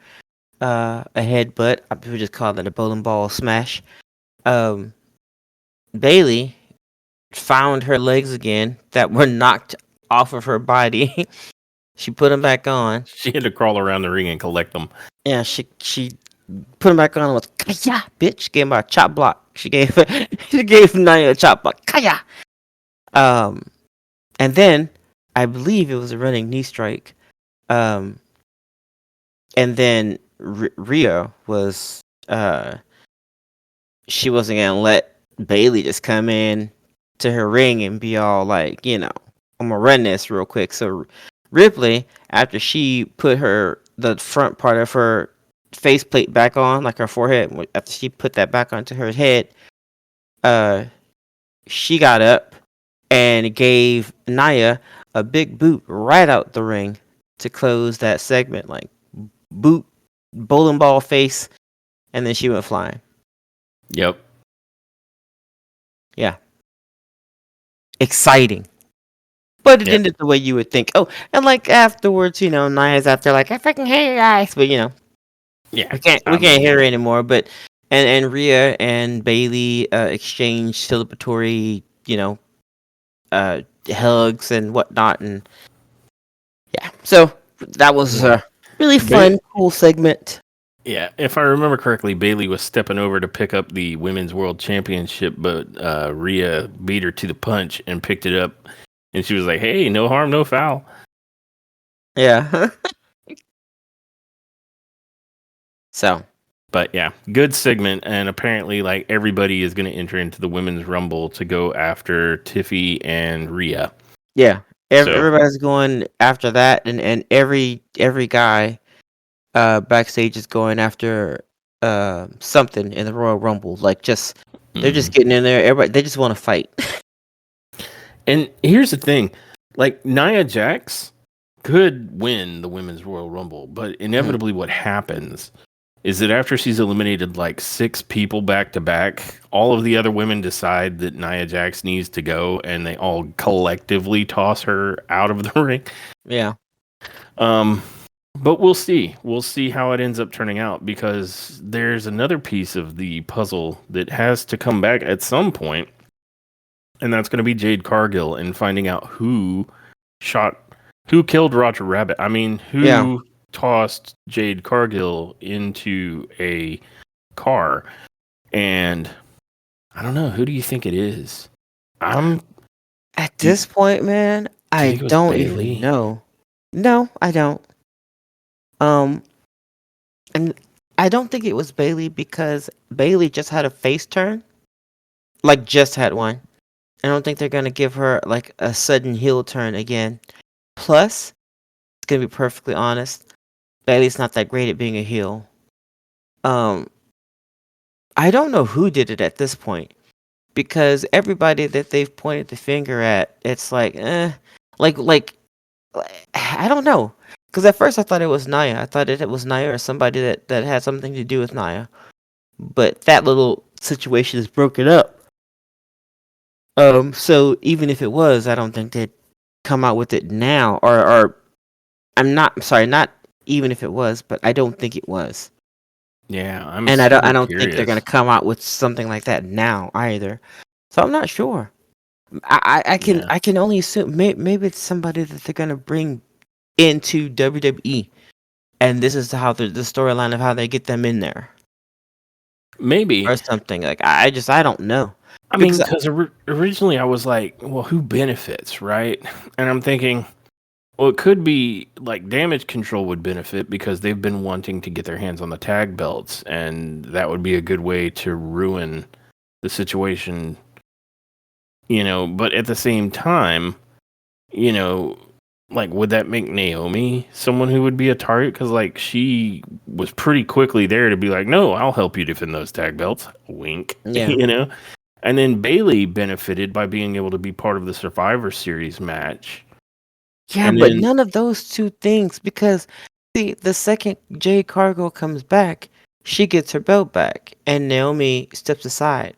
a headbutt, we just call it a bowling ball smash. Um, Bailey found her legs again that were knocked off of her body. She put them back on. She had to crawl around the ring and collect them. Yeah, she put him back on and was kaya, bitch. Gave him a chop block. She gave Nia a chop block. Kaya. Um, and then I believe it was a running knee strike. Um, and then Rhea was she wasn't gonna let Bailey just come in to her ring and be all like, I'm gonna run this real quick. So Ripley, after she put the front part of her faceplate back on, like her forehead, after she put that back onto her head, she got up and gave Nia a big boot right out the ring to close that segment, like boot, bowling ball face, and then she went flying. Yep. Yeah. Exciting. But it ended the way you would think. Oh, and like afterwards, Nia's out there like, I freaking hate you guys. But yeah, we can't hear her anymore. But and Rhea and Bailey exchanged celebratory, hugs and whatnot, and yeah. So that was a really fun, cool segment. Yeah, if I remember correctly, Bailey was stepping over to pick up the Women's World Championship, but Rhea beat her to the punch and picked it up. And she was like, hey, no harm, no foul. Yeah. So. But yeah, good segment. And apparently, like, everybody is going to enter into the Women's Rumble to go after Tiffy and Rhea. Yeah. Everybody's going after that. And every guy backstage is going after something in the Royal Rumble. Like, they're just getting in there. Everybody, they just want to fight. And here's the thing, like, Nia Jax could win the Women's Royal Rumble, but inevitably what happens is that after she's eliminated like 6 people back to back, all of the other women decide that Nia Jax needs to go, and they all collectively toss her out of the ring. Yeah. But we'll see. We'll see how it ends up turning out, because there's another piece of the puzzle that has to come back at some point. And that's going to be Jade Cargill and finding out who killed Roger Rabbit. I mean, who tossed Jade Cargill into a car. And I don't know, who do you think it is? At this point, man, I don't even know. No, I don't. And I don't think it was Bailey, because Bailey just had a face turn. Like, just had one. I don't think they're going to give her, like, a sudden heel turn again. Plus, it's going to be perfectly honest, Bailey's not that great at being a heel. I don't know who did it at this point, because everybody that they've pointed the finger at, it's like, like, I don't know. Because at first I thought it was Nia. I thought it was Nia or somebody that had something to do with Nia. But that little situation is broken up. So even if it was, I don't think they'd come out with it now. Or I'm sorry, not even if it was, but I don't think it was. Yeah, I don't think they're gonna come out with something like that now either. So I'm not sure. I can only assume maybe it's somebody that they're gonna bring into WWE, and this is how the storyline of how they get them in there. Maybe, or something like I don't know. I mean, because originally I was like, well, who benefits, right? And I'm thinking, well, it could be like Damage Control would benefit, because they've been wanting to get their hands on the tag belts, and that would be a good way to ruin the situation, but at the same time, like, would that make Naomi someone who would be a target? Because, like, she was pretty quickly there to be like, no, I'll help you defend those tag belts. Wink. Yeah. And then Bailey benefited by being able to be part of the Survivor Series match. Yeah, but none of those two things, because see, the second Jade Cargill comes back, she gets her belt back, and Naomi steps aside.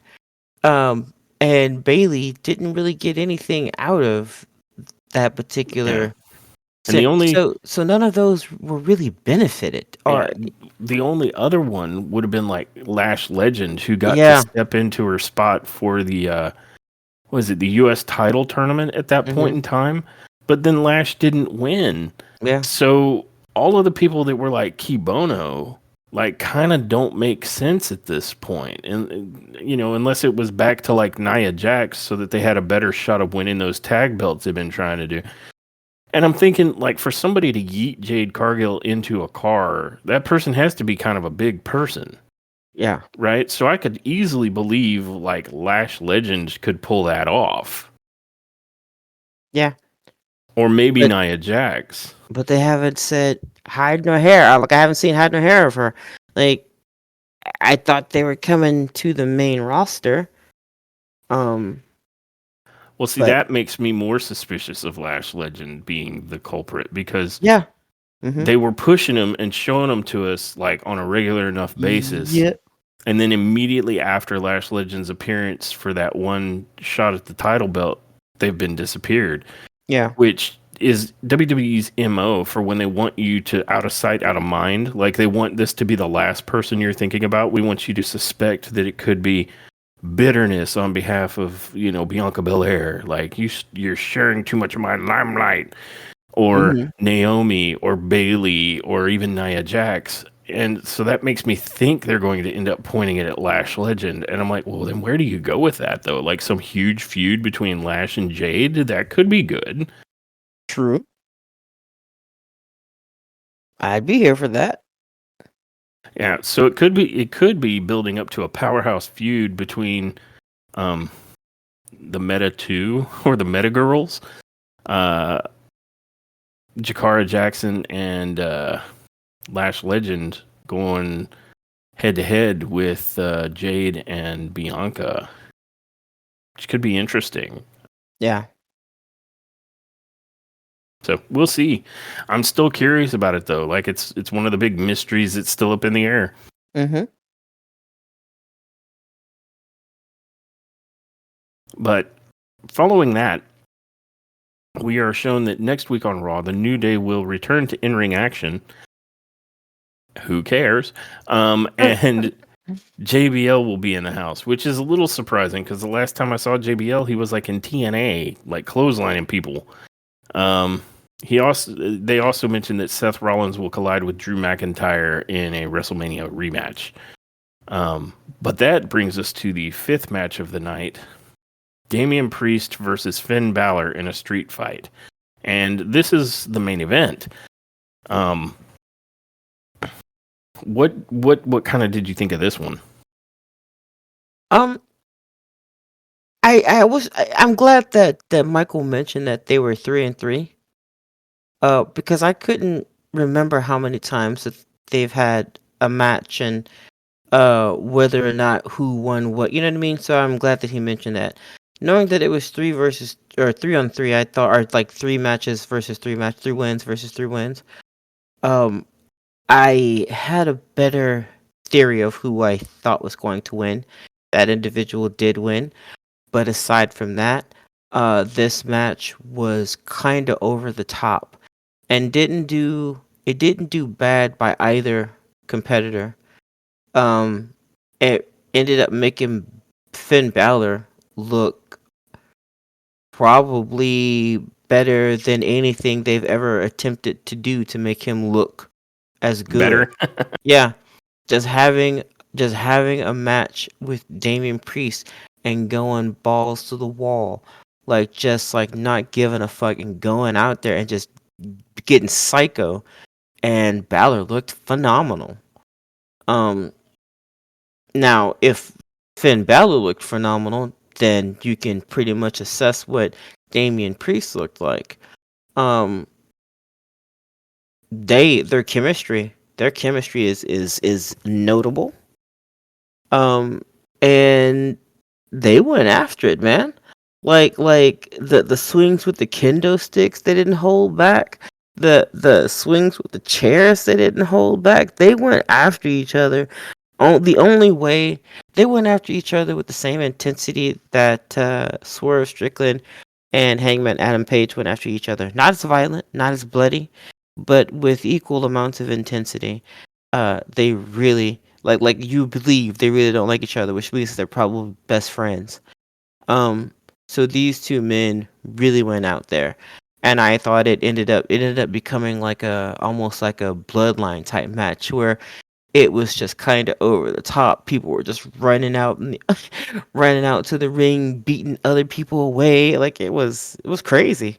And Bailey didn't really get anything out of that particular. And so none of those were really benefited. Or the only other one would have been like Lash Legend, who got to step into her spot for the the U.S. title tournament at that point in time. but then Lash didn't win. Yeah. So all of the people that were like Kibono, like kind of don't make sense at this point. And unless it was back to like Nia Jax so that they had a better shot of winning those tag belts they've been trying to do. And I'm thinking, like, for somebody to yeet Jade Cargill into a car, that person has to be kind of a big person, Yeah. right? So I could easily believe, like, Lash Legend could pull that off. Yeah. Or maybe But Nia Jax. but they haven't said hide nor hair. Like I haven't seen hide nor hair of her. Like I thought they were coming to the main roster. Um, Well, see, but that makes me more suspicious of Lash Legend being the culprit because yeah. Mm-hmm. they were pushing him and showing him to us, like, on a regular enough basis. Yep. And then immediately after Lash Legend's appearance for that one shot at the title belt, they've been disappeared. Yeah. Which is WWE's MO for when they want you to out of sight, out of mind. Like they want this to be the last person you're thinking about. We want you to suspect that it could be bitterness on behalf of, Bianca Belair. Like you're sharing too much of my limelight. Or Mm-hmm. Naomi or Bailey or even Nia Jax. And so that makes me think they're going to end up pointing it at Lash Legend. And I'm like, well, then where do you go with that, though? Like some huge feud between Lash and Jade? That could be good. True. I'd be here for that. Yeah, so it could be building up to a powerhouse feud between the Meta 2 or the Meta Girls, uh, Jakara Jackson and Lash Legend going head to head with Jade and Bianca, which could be interesting. Yeah. So we'll see. I'm still curious about it though. Like it's one of the big mysteries that's still up in the air. Mm-hmm. But following that, we are shown that next week on Raw, the New Day will return to in-ring action. Who cares? And JBL will be in the house, which is a little surprising because the last time I saw JBL, he was like in TNA, like clotheslining people. They also mentioned that Seth Rollins will collide with Drew McIntyre in a WrestleMania rematch. But that brings us to the fifth match of the night: Damian Priest versus Finn Balor in a street fight, and this is the main event. What kind of did you think of this one? Um, I'm glad that Michael mentioned that they were 3-3. Because I couldn't remember how many times that they've had a match and whether or not who won what. You know what I mean? So I'm glad that he mentioned that. Knowing that it was 3-on-3, I thought, or like 3 matches versus 3 wins versus 3 wins. Um, I had a better theory of who I thought was going to win. That individual did win, but aside from that, this match was kind of over the top and didn't do bad by either competitor. It ended up making Finn Balor look probably better than anything they've ever attempted to do to make him look as good. Better? Yeah, just having just having a match with Damian Priest and going balls to the wall, like just like not giving a fuck and going out there and just getting psycho. And Balor looked phenomenal. Um, Now if Finn Balor looked phenomenal, then you can pretty much assess what Damian Priest looked like. Um, their chemistry is notable. Um, and they went after it, man. Like the swings with the kendo sticks, they didn't hold back. The swings with the chairs, they didn't hold back. They went after each other. The only way they went after each other with the same intensity that Swerve Strickland and Hangman Adam Page went after each other. Not as violent, not as bloody, but with equal amounts of intensity. They really like you believe they really don't like each other, which means they're probably best friends. Um, so these two men really went out there, and I thought it ended up becoming like a almost like a bloodline type match where it was just kind of over the top. People were just running out and running out to the ring, beating other people away. Like it was crazy,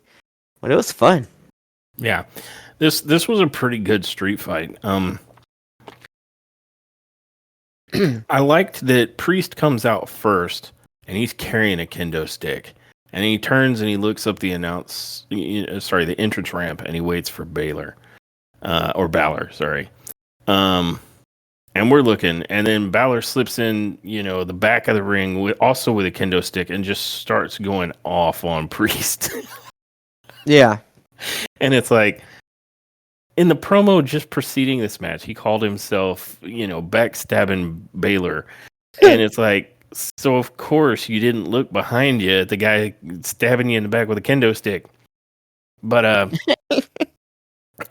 but it was fun. Yeah, this was a pretty good street fight. I liked that Priest comes out first, and he's carrying a kendo stick, and he turns and he looks up the the entrance ramp, and he waits for Baylor, or Balor, sorry. Um, and we're looking, and then Balor slips in, the back of the ring, also with a kendo stick, and just starts going off on Priest. Yeah. And it's like, in the promo just preceding this match, he called himself, backstabbing Baylor. And it's like, so of course you didn't look behind you at the guy stabbing you in the back with a kendo stick. But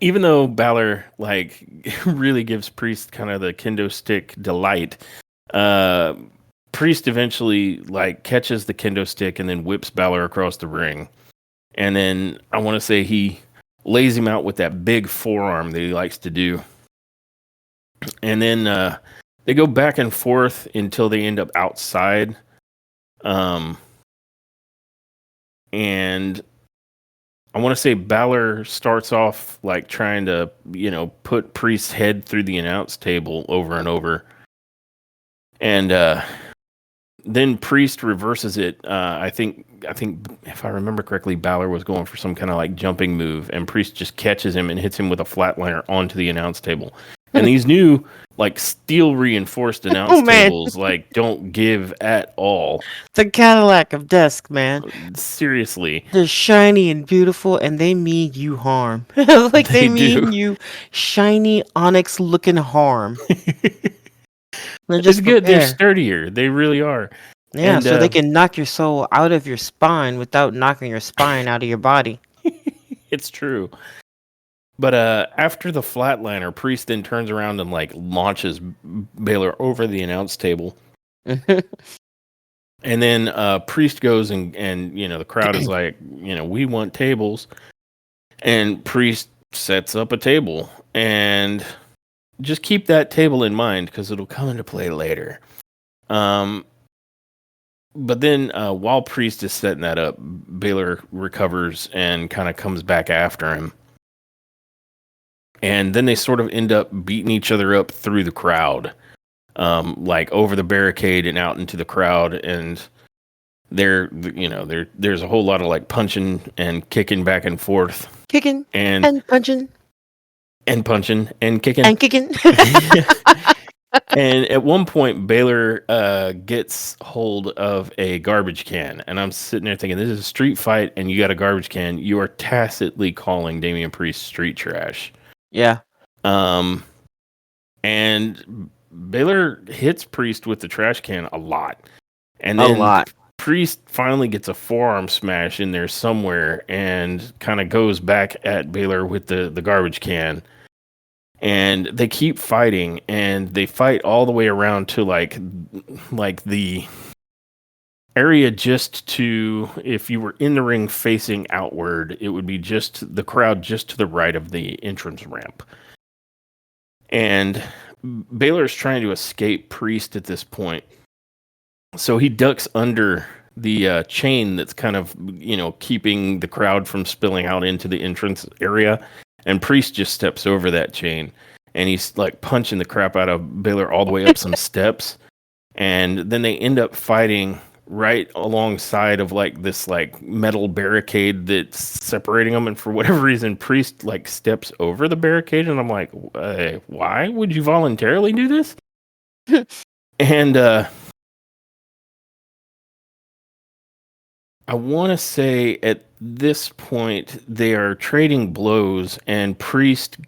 even though Balor really gives Priest kind of the kendo stick delight, Priest eventually catches the kendo stick and then whips Balor across the ring. And then I want to say he lays him out with that big forearm that he likes to do. And then they go back and forth until they end up outside. And I want to say Balor starts off trying to, put Priest's head through the announce table over and over. And then Priest reverses it. I think if I remember correctly, Balor was going for some kind of jumping move, and Priest just catches him and hits him with a flatliner onto the announce table. And these new steel reinforced announce tables don't give at all. The Cadillac of desk, man. Seriously, They're shiny and beautiful, and they mean you harm. They they do. mean you shiny onyx looking harm. It's Just good. They're prepare. sturdier. They really are. Yeah, And so they can knock your soul out of your spine without knocking your spine out of your body. it's true. But after the flatliner, Priest then turns around and launches Baylor over the announce table. And then Priest goes and the crowd is like, we want tables. And Priest sets up a table. And just keep that table in mind because it'll come into play later. But then while Priest is setting that up, Baylor recovers and kind of comes back after him. And then they sort of end up beating each other up through the crowd, over the barricade and out into the crowd. And there's a whole lot of punching and kicking back and forth, Kicking and punching and punching and kicking and kicking. And at one point, Baylor gets hold of a garbage can, and I'm sitting there thinking, this is a street fight, and you got a garbage can. You are tacitly calling Damian Priest street trash. Yeah. And Baylor hits Priest with the trash can a lot. And then A lot. Priest finally gets a forearm smash in there somewhere and kind of goes back at Baylor with the garbage can. And they keep fighting, and they fight all the way around to the area just to, if you were in the ring facing outward, it would be just the crowd just to the right of the entrance ramp. And Baylor's trying to escape Priest at this point. So he ducks under the chain that's kind of, keeping the crowd from spilling out into the entrance area. And Priest just steps over that chain. And he's punching the crap out of Baylor all the way up some steps. And then they end up fighting right alongside of this metal barricade that's separating them. And for whatever reason, Priest steps over the barricade. And I'm like, why would you voluntarily do this? And I want to say at this point they are trading blows, and Priest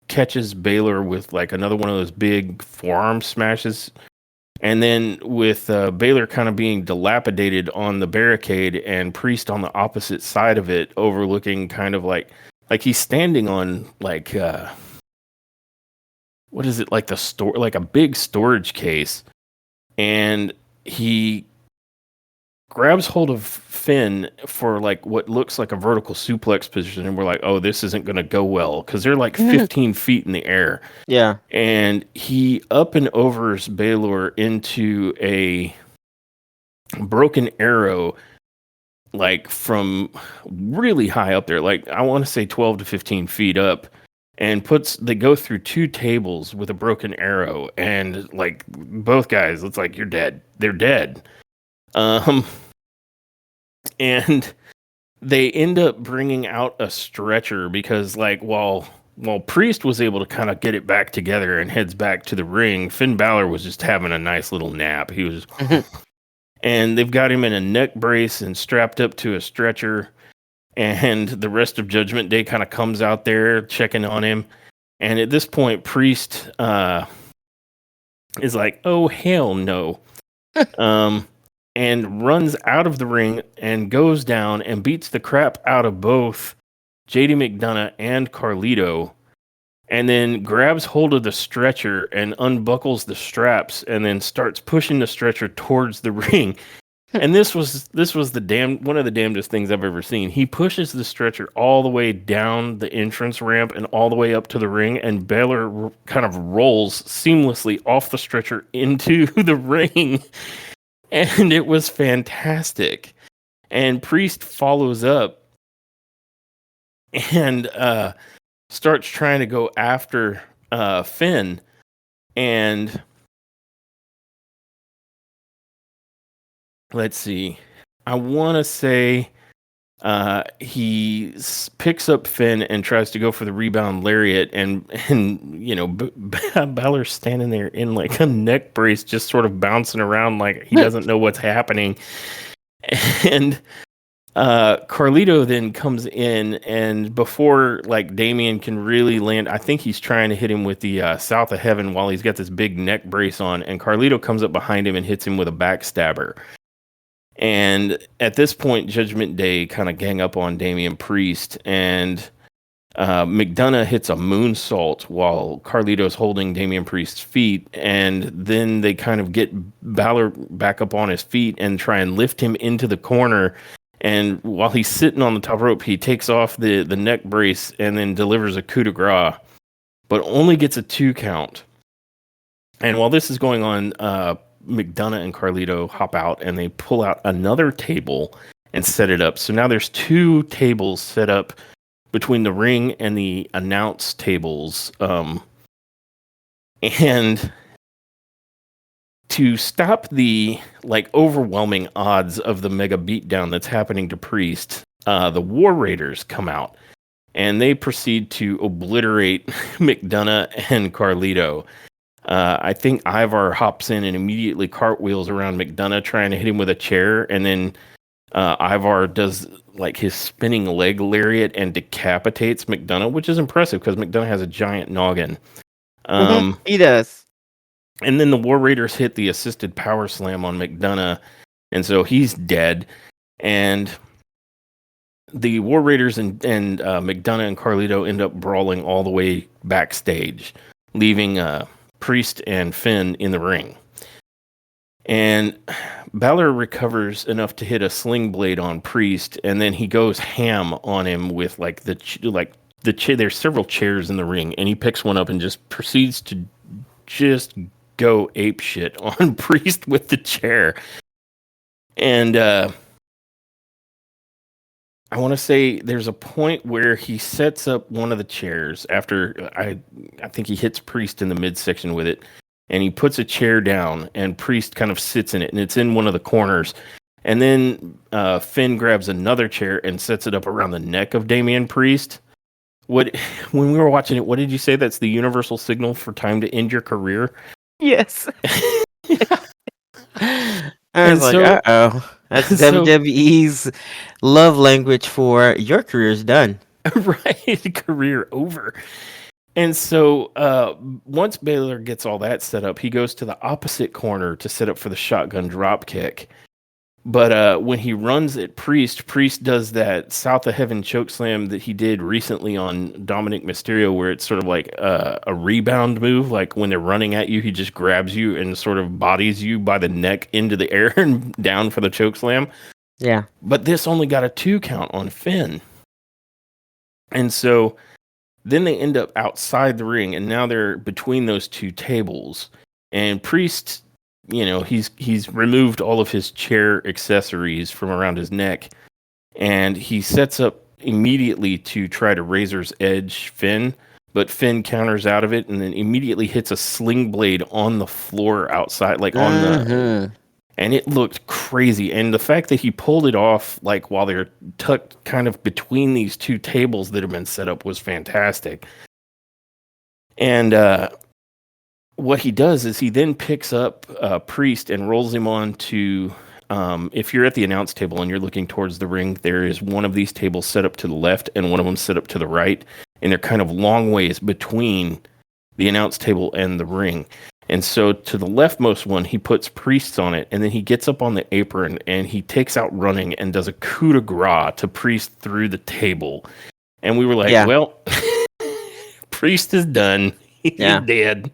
catches Baylor with another one of those big forearm smashes. And then with Baylor kind of being dilapidated on the barricade and Priest on the opposite side of it, overlooking kind of like he's standing on what is it, the store, a big storage case. And he grabs hold of Finn for like what looks like a vertical suplex position, and we're like, oh, this isn't going to go well because they're like 15 feet in the air. Yeah. And he up and overs Baylor into a broken arrow, like from really high up there, like I want to say 12 to 15 feet up, and they go through two tables with a broken arrow, and like both guys, it's like, you're dead. They're dead. And they end up bringing out a stretcher because like while Priest was able to kind of get it back together and heads back to the ring, Finn Balor was just having a nice little nap. He was and they've got him in a neck brace and strapped up to a stretcher, and the rest of Judgment Day kind of comes out there checking on him. And at this point, Priest is like, oh hell no. And runs out of the ring and goes down and beats the crap out of both JD McDonough and Carlito, and then grabs hold of the stretcher and unbuckles the straps and then starts pushing the stretcher towards the ring. And this was one of the damnedest things I've ever seen. He pushes the stretcher all the way down the entrance ramp and all the way up to the ring, and Baylor kind of rolls seamlessly off the stretcher into the ring. And it was fantastic. And Priest follows up and starts trying to go after Finn. And let's see. I want to say he picks up Finn and tries to go for the rebound lariat, and you know, Balor's standing there in like a neck brace, just sort of bouncing around like he doesn't know what's happening. And Carlito then comes in, and before like Damian can really land, I think he's trying to hit him with the South of Heaven while he's got this big neck brace on, and Carlito comes up behind him and hits him with a backstabber. And at this point, Judgment Day kind of gang up on Damian Priest, and McDonough hits a moonsault while Carlito's holding Damian Priest's feet, and then they kind of get Balor back up on his feet and try and lift him into the corner. And while he's sitting on the top rope, he takes off the neck brace and then delivers a coup de grace, but only gets a 2 count. And while this is going on, McDonough and Carlito hop out and they pull out another table and set it up. So now there's 2 tables set up between the ring and the announce tables. And to stop the like overwhelming odds of the mega beatdown that's happening to Priest, the War Raiders come out and they proceed to obliterate McDonough and Carlito. I think Ivar hops in and immediately cartwheels around McDonough, trying to hit him with a chair, and then Ivar does like his spinning leg lariat and decapitates McDonough, which is impressive because McDonough has a giant noggin. He does. And then the War Raiders hit the assisted power slam on McDonough, and so he's dead. And the War Raiders and McDonough and Carlito end up brawling all the way backstage, leaving Priest and Finn in the ring. And Balor recovers enough to hit a sling blade on Priest, and then he goes ham on him with like the chair. There's several chairs in the ring, and he picks one up and just proceeds to just go ape shit on Priest with the chair. And I want to say there's a point where he sets up one of the chairs after I think he hits Priest in the midsection with it, and he puts a chair down, and Priest kind of sits in it, and it's in one of the corners. And then Finn grabs another chair and sets it up around the neck of Damian Priest. When we were watching it, what did you say? That's the universal signal for time to end your career? Yes. I was like, uh-oh. That's WWE's love language for your career's done. Right, career over. And so once Baylor gets all that set up, he goes to the opposite corner to set up for the shotgun drop kick. But when he runs at Priest, Priest does that South of Heaven chokeslam that he did recently on Dominic Mysterio, where it's sort of like a rebound move. Like when they're running at you, he just grabs you and sort of bodies you by the neck into the air and down for the chokeslam. Yeah. But this only got a 2 count on Finn. And so then they end up outside the ring, and now they're between those 2 tables. And Priest, he's removed all of his chair accessories from around his neck, and he sets up immediately to try to Razor's Edge Finn, but Finn counters out of it and then immediately hits a sling blade on the floor outside, like on the. And it looked crazy. And the fact that he pulled it off, like while they're tucked kind of between these 2 tables that have been set up, was fantastic. And what he does is he then picks up Priest and rolls him on to. If you're at the announce table and you're looking towards the ring, there is one of these tables set up to the left and one of them set up to the right. And they're kind of long ways between the announce table and the ring. And so to the leftmost one, he puts Priest on it, and then he gets up on the apron and he takes out running and does a coup de grace to Priest through the table. And we were like, well, Priest is done. He's dead.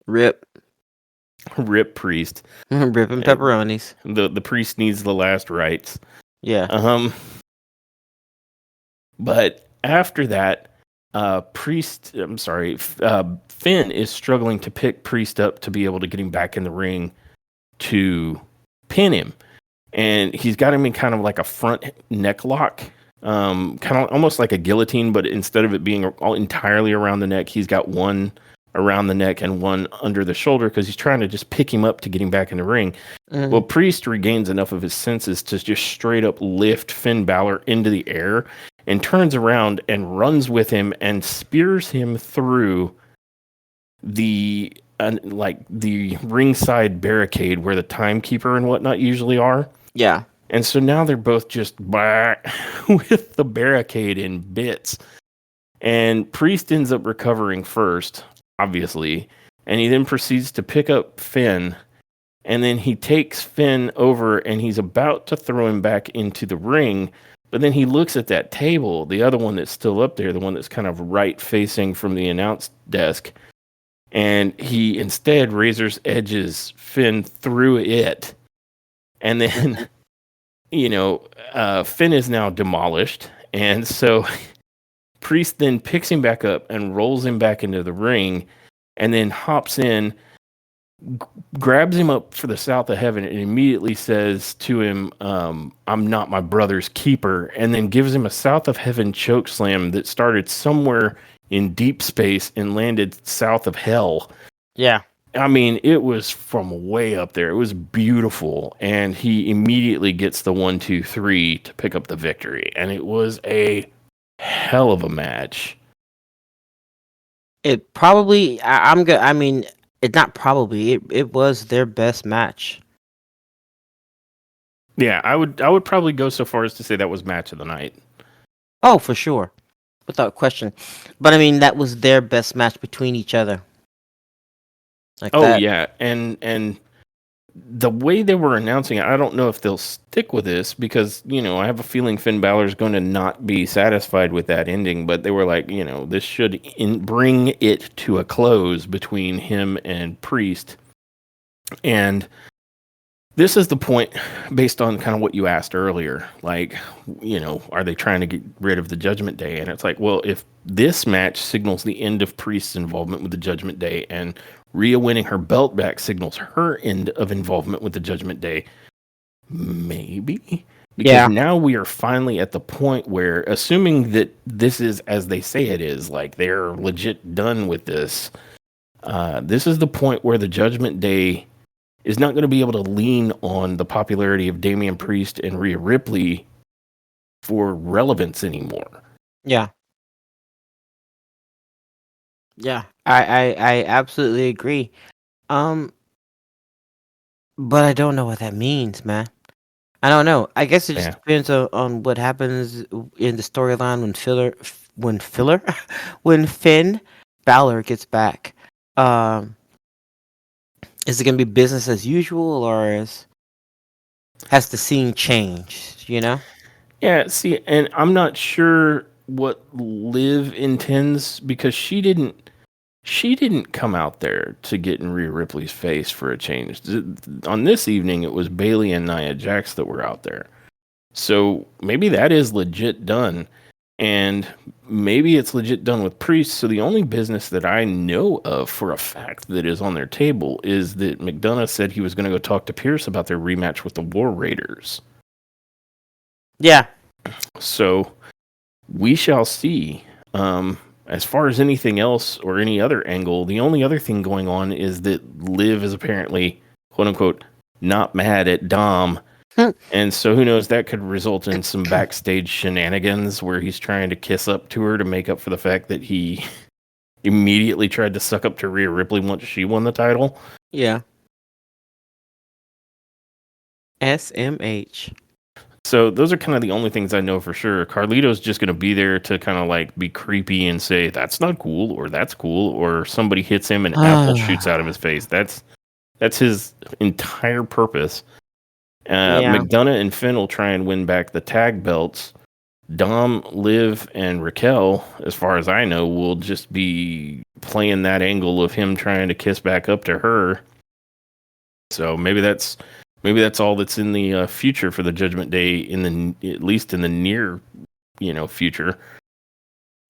Rip Priest. Ripping pepperonis. The Priest needs the last rites. Yeah. But after that, Finn is struggling to pick Priest up to be able to get him back in the ring to pin him. And he's got him in kind of like a front neck lock, kind of almost like a guillotine, but instead of it being all entirely around the neck, he's got one around the neck and one under the shoulder because he's trying to just pick him up to get him back in the ring. Well, Priest regains enough of his senses to just straight up lift Finn Balor into the air and turns around and runs with him and spears him through the ringside barricade where the timekeeper and whatnot usually are. Yeah. And so now they're both just with the barricade in bits. And Priest ends up recovering first, obviously, and he then proceeds to pick up Finn, and then he takes Finn over and he's about to throw him back into the ring. But then he looks at that table, the other one that's still up there, the one that's kind of right facing from the announce desk, and he instead Razor's edges Finn through it. And then, Finn is now demolished. And so Priest then picks him back up and rolls him back into the ring and then hops in, grabs him up for the South of Heaven and immediately says to him, I'm not my brother's keeper, and then gives him a South of Heaven choke slam that started somewhere in deep space and landed south of hell. Yeah. I mean, it was from way up there. It was beautiful. And he immediately gets the 1, 2, 3 to pick up the victory. And it was a hell of a match. It probably, I'm good. I mean, it's not probably. It was their best match. Yeah, I would probably go so far as to say that was match of the night. Oh, for sure, without question. But I mean, that was their best match between each other. Yeah, and the way they were announcing it, I don't know if they'll stick with this because, I have a feeling Finn Balor's going to not be satisfied with that ending, but they were like, this should bring it to a close between him and Priest. And this is the point based on kind of what you asked earlier. Like, are they trying to get rid of the Judgment Day? And it's like, well, if this match signals the end of Priest's involvement with the Judgment Day and Rhea winning her belt back signals her end of involvement with the Judgment Day, maybe. Because now we are finally at the point where, assuming that this is as they say it is, like they're legit done with this, this is the point where the Judgment Day is not going to be able to lean on the popularity of Damian Priest and Rhea Ripley for relevance anymore. Yeah. Yeah, I absolutely agree. But I don't know what that means, man. I don't know. I guess it just depends on what happens in the storyline when Finn Balor gets back. Is it gonna be business as usual, or is Has the scene changed? You know? Yeah, see, and I'm not sure what Liv intends because she didn't come out there to get in Rhea Ripley's face for a change. On this evening, it was Bailey and Nia Jax that were out there. So maybe that is legit done. And maybe it's legit done with priests. So the only business that I know of for a fact that is on their table is that McDonough said he was going to go talk to Pierce about their rematch with the War Raiders. Yeah. So we shall see. As far as anything else or any other angle, the only other thing going on is that Liv is apparently, quote unquote, not mad at Dom. And so who knows, that could result in some backstage shenanigans where he's trying to kiss up to her to make up for the fact that he immediately tried to suck up to Rhea Ripley once she won the title. Yeah. SMH. So those are kind of the only things I know for sure. Carlito's just going to be there to kind of like be creepy and say that's not cool or that's cool, or somebody hits him and apple shoots out of his face. That's his entire purpose. Yeah. McDonough and Finn will try and win back the tag belts. Dom, Liv, and Raquel, as far as I know, will just be playing that angle of him trying to kiss back up to her. So maybe that's all that's in the future for the Judgment Day, at least in the near, future.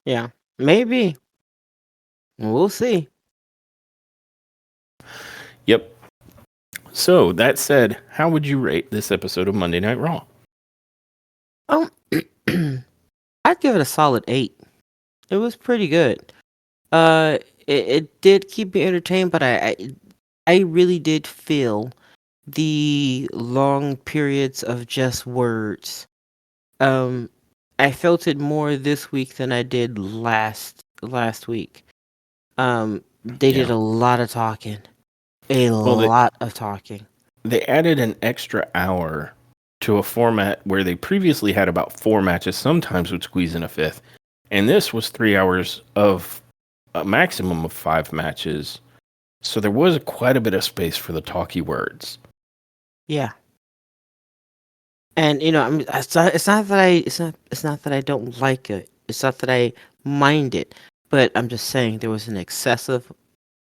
Yeah. Maybe. We'll see. Yep. So that said, how would you rate this episode of Monday Night Raw? I'd give it a solid 8. It was pretty good. It did keep me entertained, but I really did feel the long periods of just words. I felt it more this week than I did last week. They did a lot of talking. Lot of talking. They added an extra hour to a format where they previously had about 4 matches, sometimes would squeeze in a fifth. And this was 3 hours of a maximum of 5 matches. So there was quite a bit of space for the talky words. Yeah. And I mean, it's not that I don't like it. It's not that I mind it. But I'm just saying there was an excessive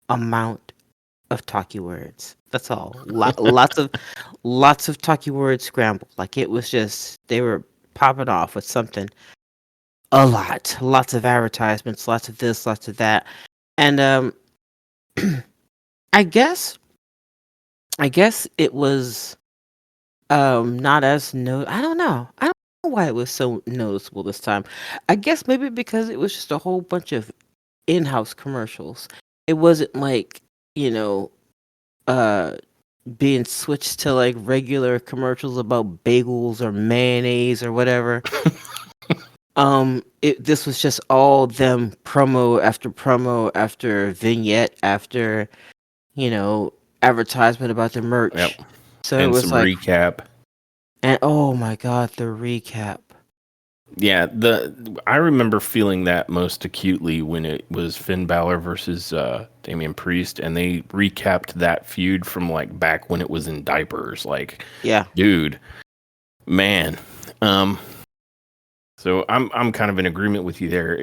amount of talky words. That's all. Lots of talky words scrambled. Like it was just they were popping off with something. Lots of advertisements, lots of this, lots of that, and I guess it was not as I don't know. I don't know why it was so noticeable this time. I guess maybe because it was just a whole bunch of in-house commercials. It wasn't like uh being switched to like regular commercials about bagels or mayonnaise or whatever. This was just all them promo after vignette after advertisement about the merch. Yep. So and it was some like recap. And oh my god, the recap. Yeah, I remember feeling that most acutely when it was Finn Balor versus Damian Priest, and they recapped that feud from like back when it was in diapers. Like, yeah, dude, man. So I'm kind of in agreement with you there.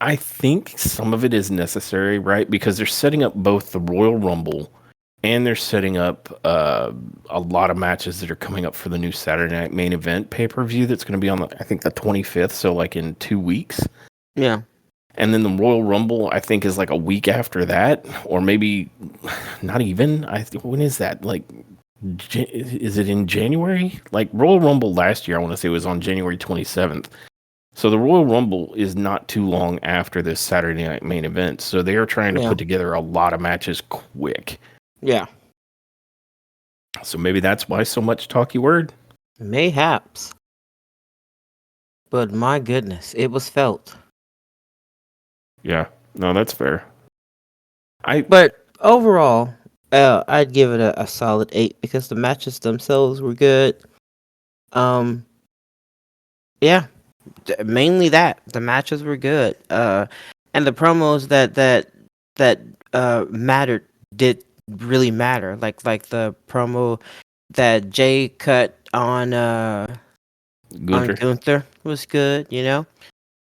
I think some of it is necessary, right? Because they're setting up both the Royal Rumble and they're setting up a lot of matches that are coming up for the new Saturday Night Main Event pay-per-view that's going to be on, I think, the 25th, so like in 2 weeks. Yeah. And then the Royal Rumble, I think, is like a week after that, or maybe not even. When is that? Like, is it in January? Like, Royal Rumble last year, I want to say, was on January 27th. So the Royal Rumble is not too long after this Saturday Night Main Event, so they are trying to put together a lot of matches quick. Yeah. So maybe that's why so much talky word? Mayhaps. But my goodness, it was felt. Yeah. No, that's fair. But overall, I'd give it a solid 8 because the matches themselves were good. Yeah. Mainly that. The matches were good. And the promos that mattered did really matter. Like the promo that Jay cut on Gunther. Gunther was good, you know.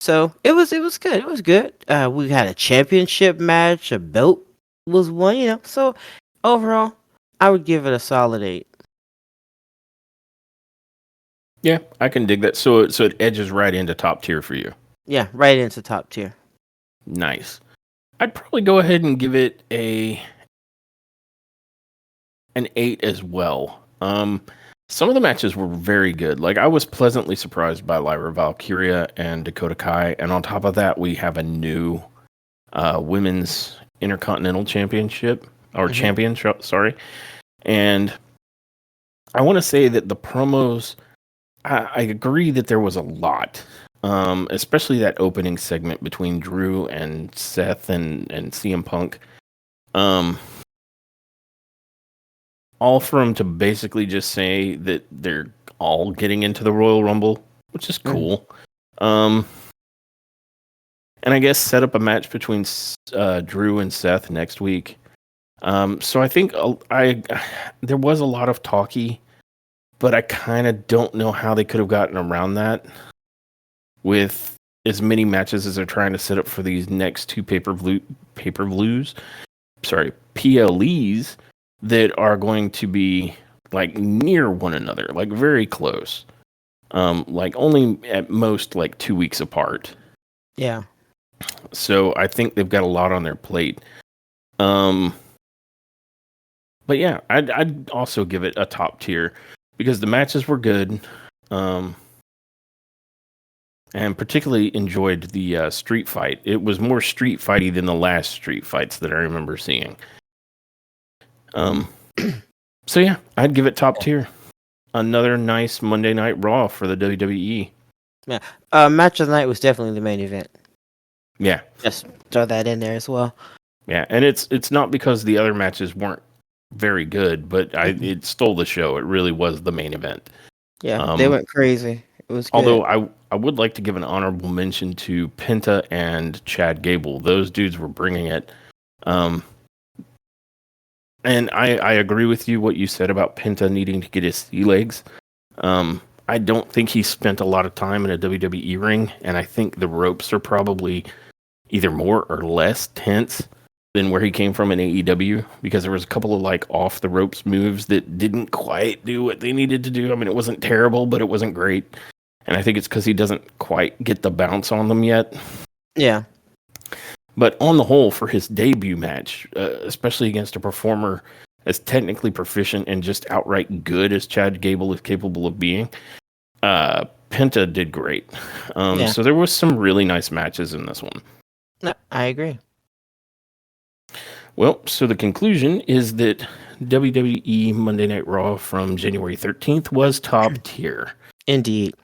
So it was good. It was good. We had a championship match. A belt was won, you know. So overall, I would give it a solid 8. Yeah, I can dig that. So it edges right into top tier for you. Yeah, right into top tier. Nice. I'd probably go ahead and give it an 8 as well. Some of the matches were very good. Like I was pleasantly surprised by Lyra Valkyria and Dakota Kai, and on top of that, we have a new women's Intercontinental Championship or Hmm. championship. Sorry, and I want to say that the promos. I agree that there was a lot, especially that opening segment between Drew and Seth and CM Punk. Um, all for them to basically just say that they're all getting into the Royal Rumble, which is Hmm. cool. Um, and I guess set up a match between Drew and Seth next week. So I think there was a lot of talky, but I kind of don't know how they could have gotten around that with as many matches as they're trying to set up for these next two pay-per-views. Sorry, PLEs that are going to be like near one another, like very close. Like only at most like 2 weeks apart. Yeah. So I think they've got a lot on their plate. Um, but yeah, I'd also give it a top tier because the matches were good. Um, and particularly enjoyed the street fight. It was more street fighty than the last street fights that I remember seeing. Um, so yeah, I'd give it top tier. Another nice Monday Night Raw for the WWE. Yeah. Match of the night was definitely the main event. Yeah, Just throw that in there as well. yeah, and it's not because the other matches weren't very good, but Mhm. it stole the show. It really was the main event. Yeah, they Um, went crazy. It was good. although I would like to give an honorable mention to Penta and Chad Gable. Those dudes were bringing it. Um, and I agree with you what you said about Penta needing to get his sea legs. I don't think he spent a lot of time in a WWE ring, and I think the ropes are probably either more or less tense than where he came from in AEW because there was a couple of like off the ropes moves that didn't quite do what they needed to do. I mean, it wasn't terrible, but it wasn't great. And I think it's because he doesn't quite get the bounce on them yet. Yeah. But on the whole, for his debut match, especially against a performer as technically proficient and just outright good as Chad Gable is capable of being, Penta did great. Yeah. So there was some really nice matches in this one. No, I agree. Well, so the conclusion is that WWE Monday Night Raw from January 13th was top tier. Indeed.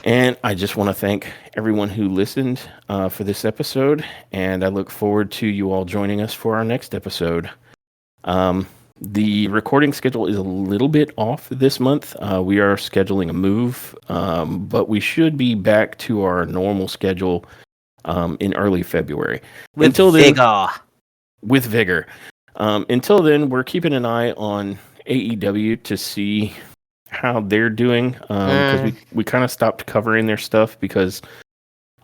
And I just want to thank everyone who listened for this episode. And I look forward to you all joining us for our next episode. The recording schedule is a little bit off this month. We are scheduling a move, but we should be back to our normal schedule in early February. With Until then, vigor. with vigor. Until then, we're keeping an eye on AEW to see how they're doing because we kind of stopped covering their stuff because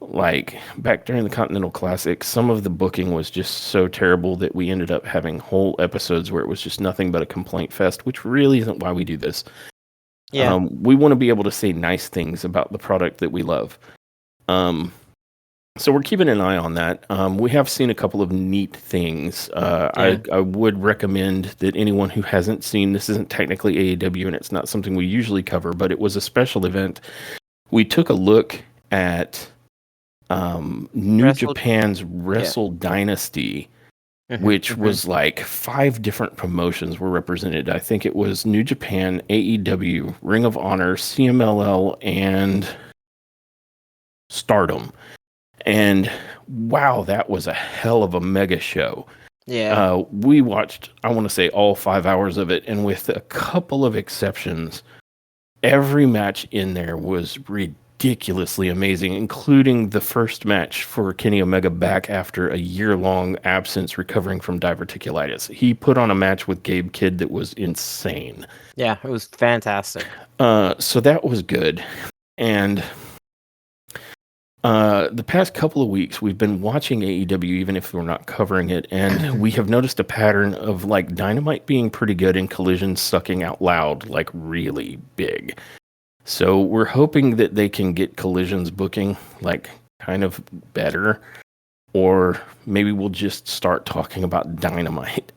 like back during the Continental Classic, some of the booking was just so terrible that we ended up having whole episodes where it was just nothing but a complaint fest, which really isn't why we do this. Yeah. We want to be able to say nice things about the product that we love. So we're keeping an eye on that. We have seen a couple of neat things. Yeah. I would recommend that anyone who hasn't seen this isn't technically AEW and it's not something we usually cover, but it was a special event. We took a look at New Japan's Wrestle Dynasty, which was like 5 different promotions were represented. I think it was New Japan, AEW, Ring of Honor, CMLL, and Stardom. And wow, that was a hell of a mega show. Yeah. We watched, I want to say, all 5 hours of it, and with a couple of exceptions, every match in there was ridiculously amazing, including the first match for Kenny Omega back after a year-long absence recovering from diverticulitis. He put on a match with Gabe Kidd that was insane. Yeah, it was fantastic. So that was good. And the past couple of weeks, we've been watching AEW, even if we're not covering it, and we have noticed a pattern of like Dynamite being pretty good and Collision sucking out loud, like really big. So we're hoping that they can get Collision's booking like kind of better, or maybe we'll just start talking about Dynamite.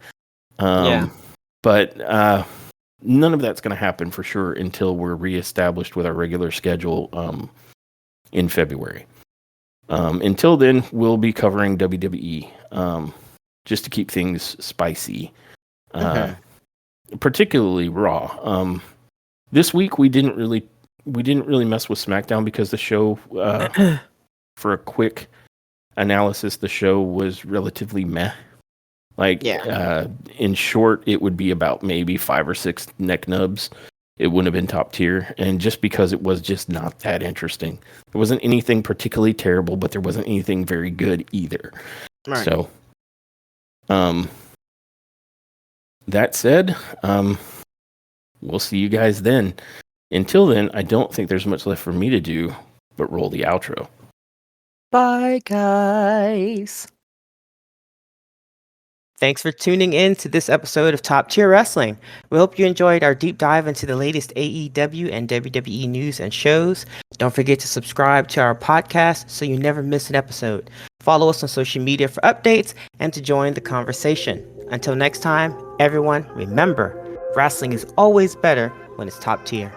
Yeah. But none of that's going to happen for sure until we're reestablished with our regular schedule in February. Until then, we'll be covering WWE just to keep things spicy, particularly Raw. This week we didn't really mess with SmackDown because the show, for a quick analysis, the show was relatively meh. Like, in short, it would be about maybe 5 or 6 neck nubs. It wouldn't have been top tier, and just because it was just not that interesting. There wasn't anything particularly terrible, but there wasn't anything very good either. Right. So, that said, we'll see you guys then. Until then, I don't think there's much left for me to do but roll the outro. Bye, guys. Thanks for tuning in to this episode of Top Tier Wrestling. We hope you enjoyed our deep dive into the latest AEW and WWE news and shows. Don't forget to subscribe to our podcast so you never miss an episode. Follow us on social media for updates and to join the conversation. Until next time, everyone, remember, wrestling is always better when it's top tier.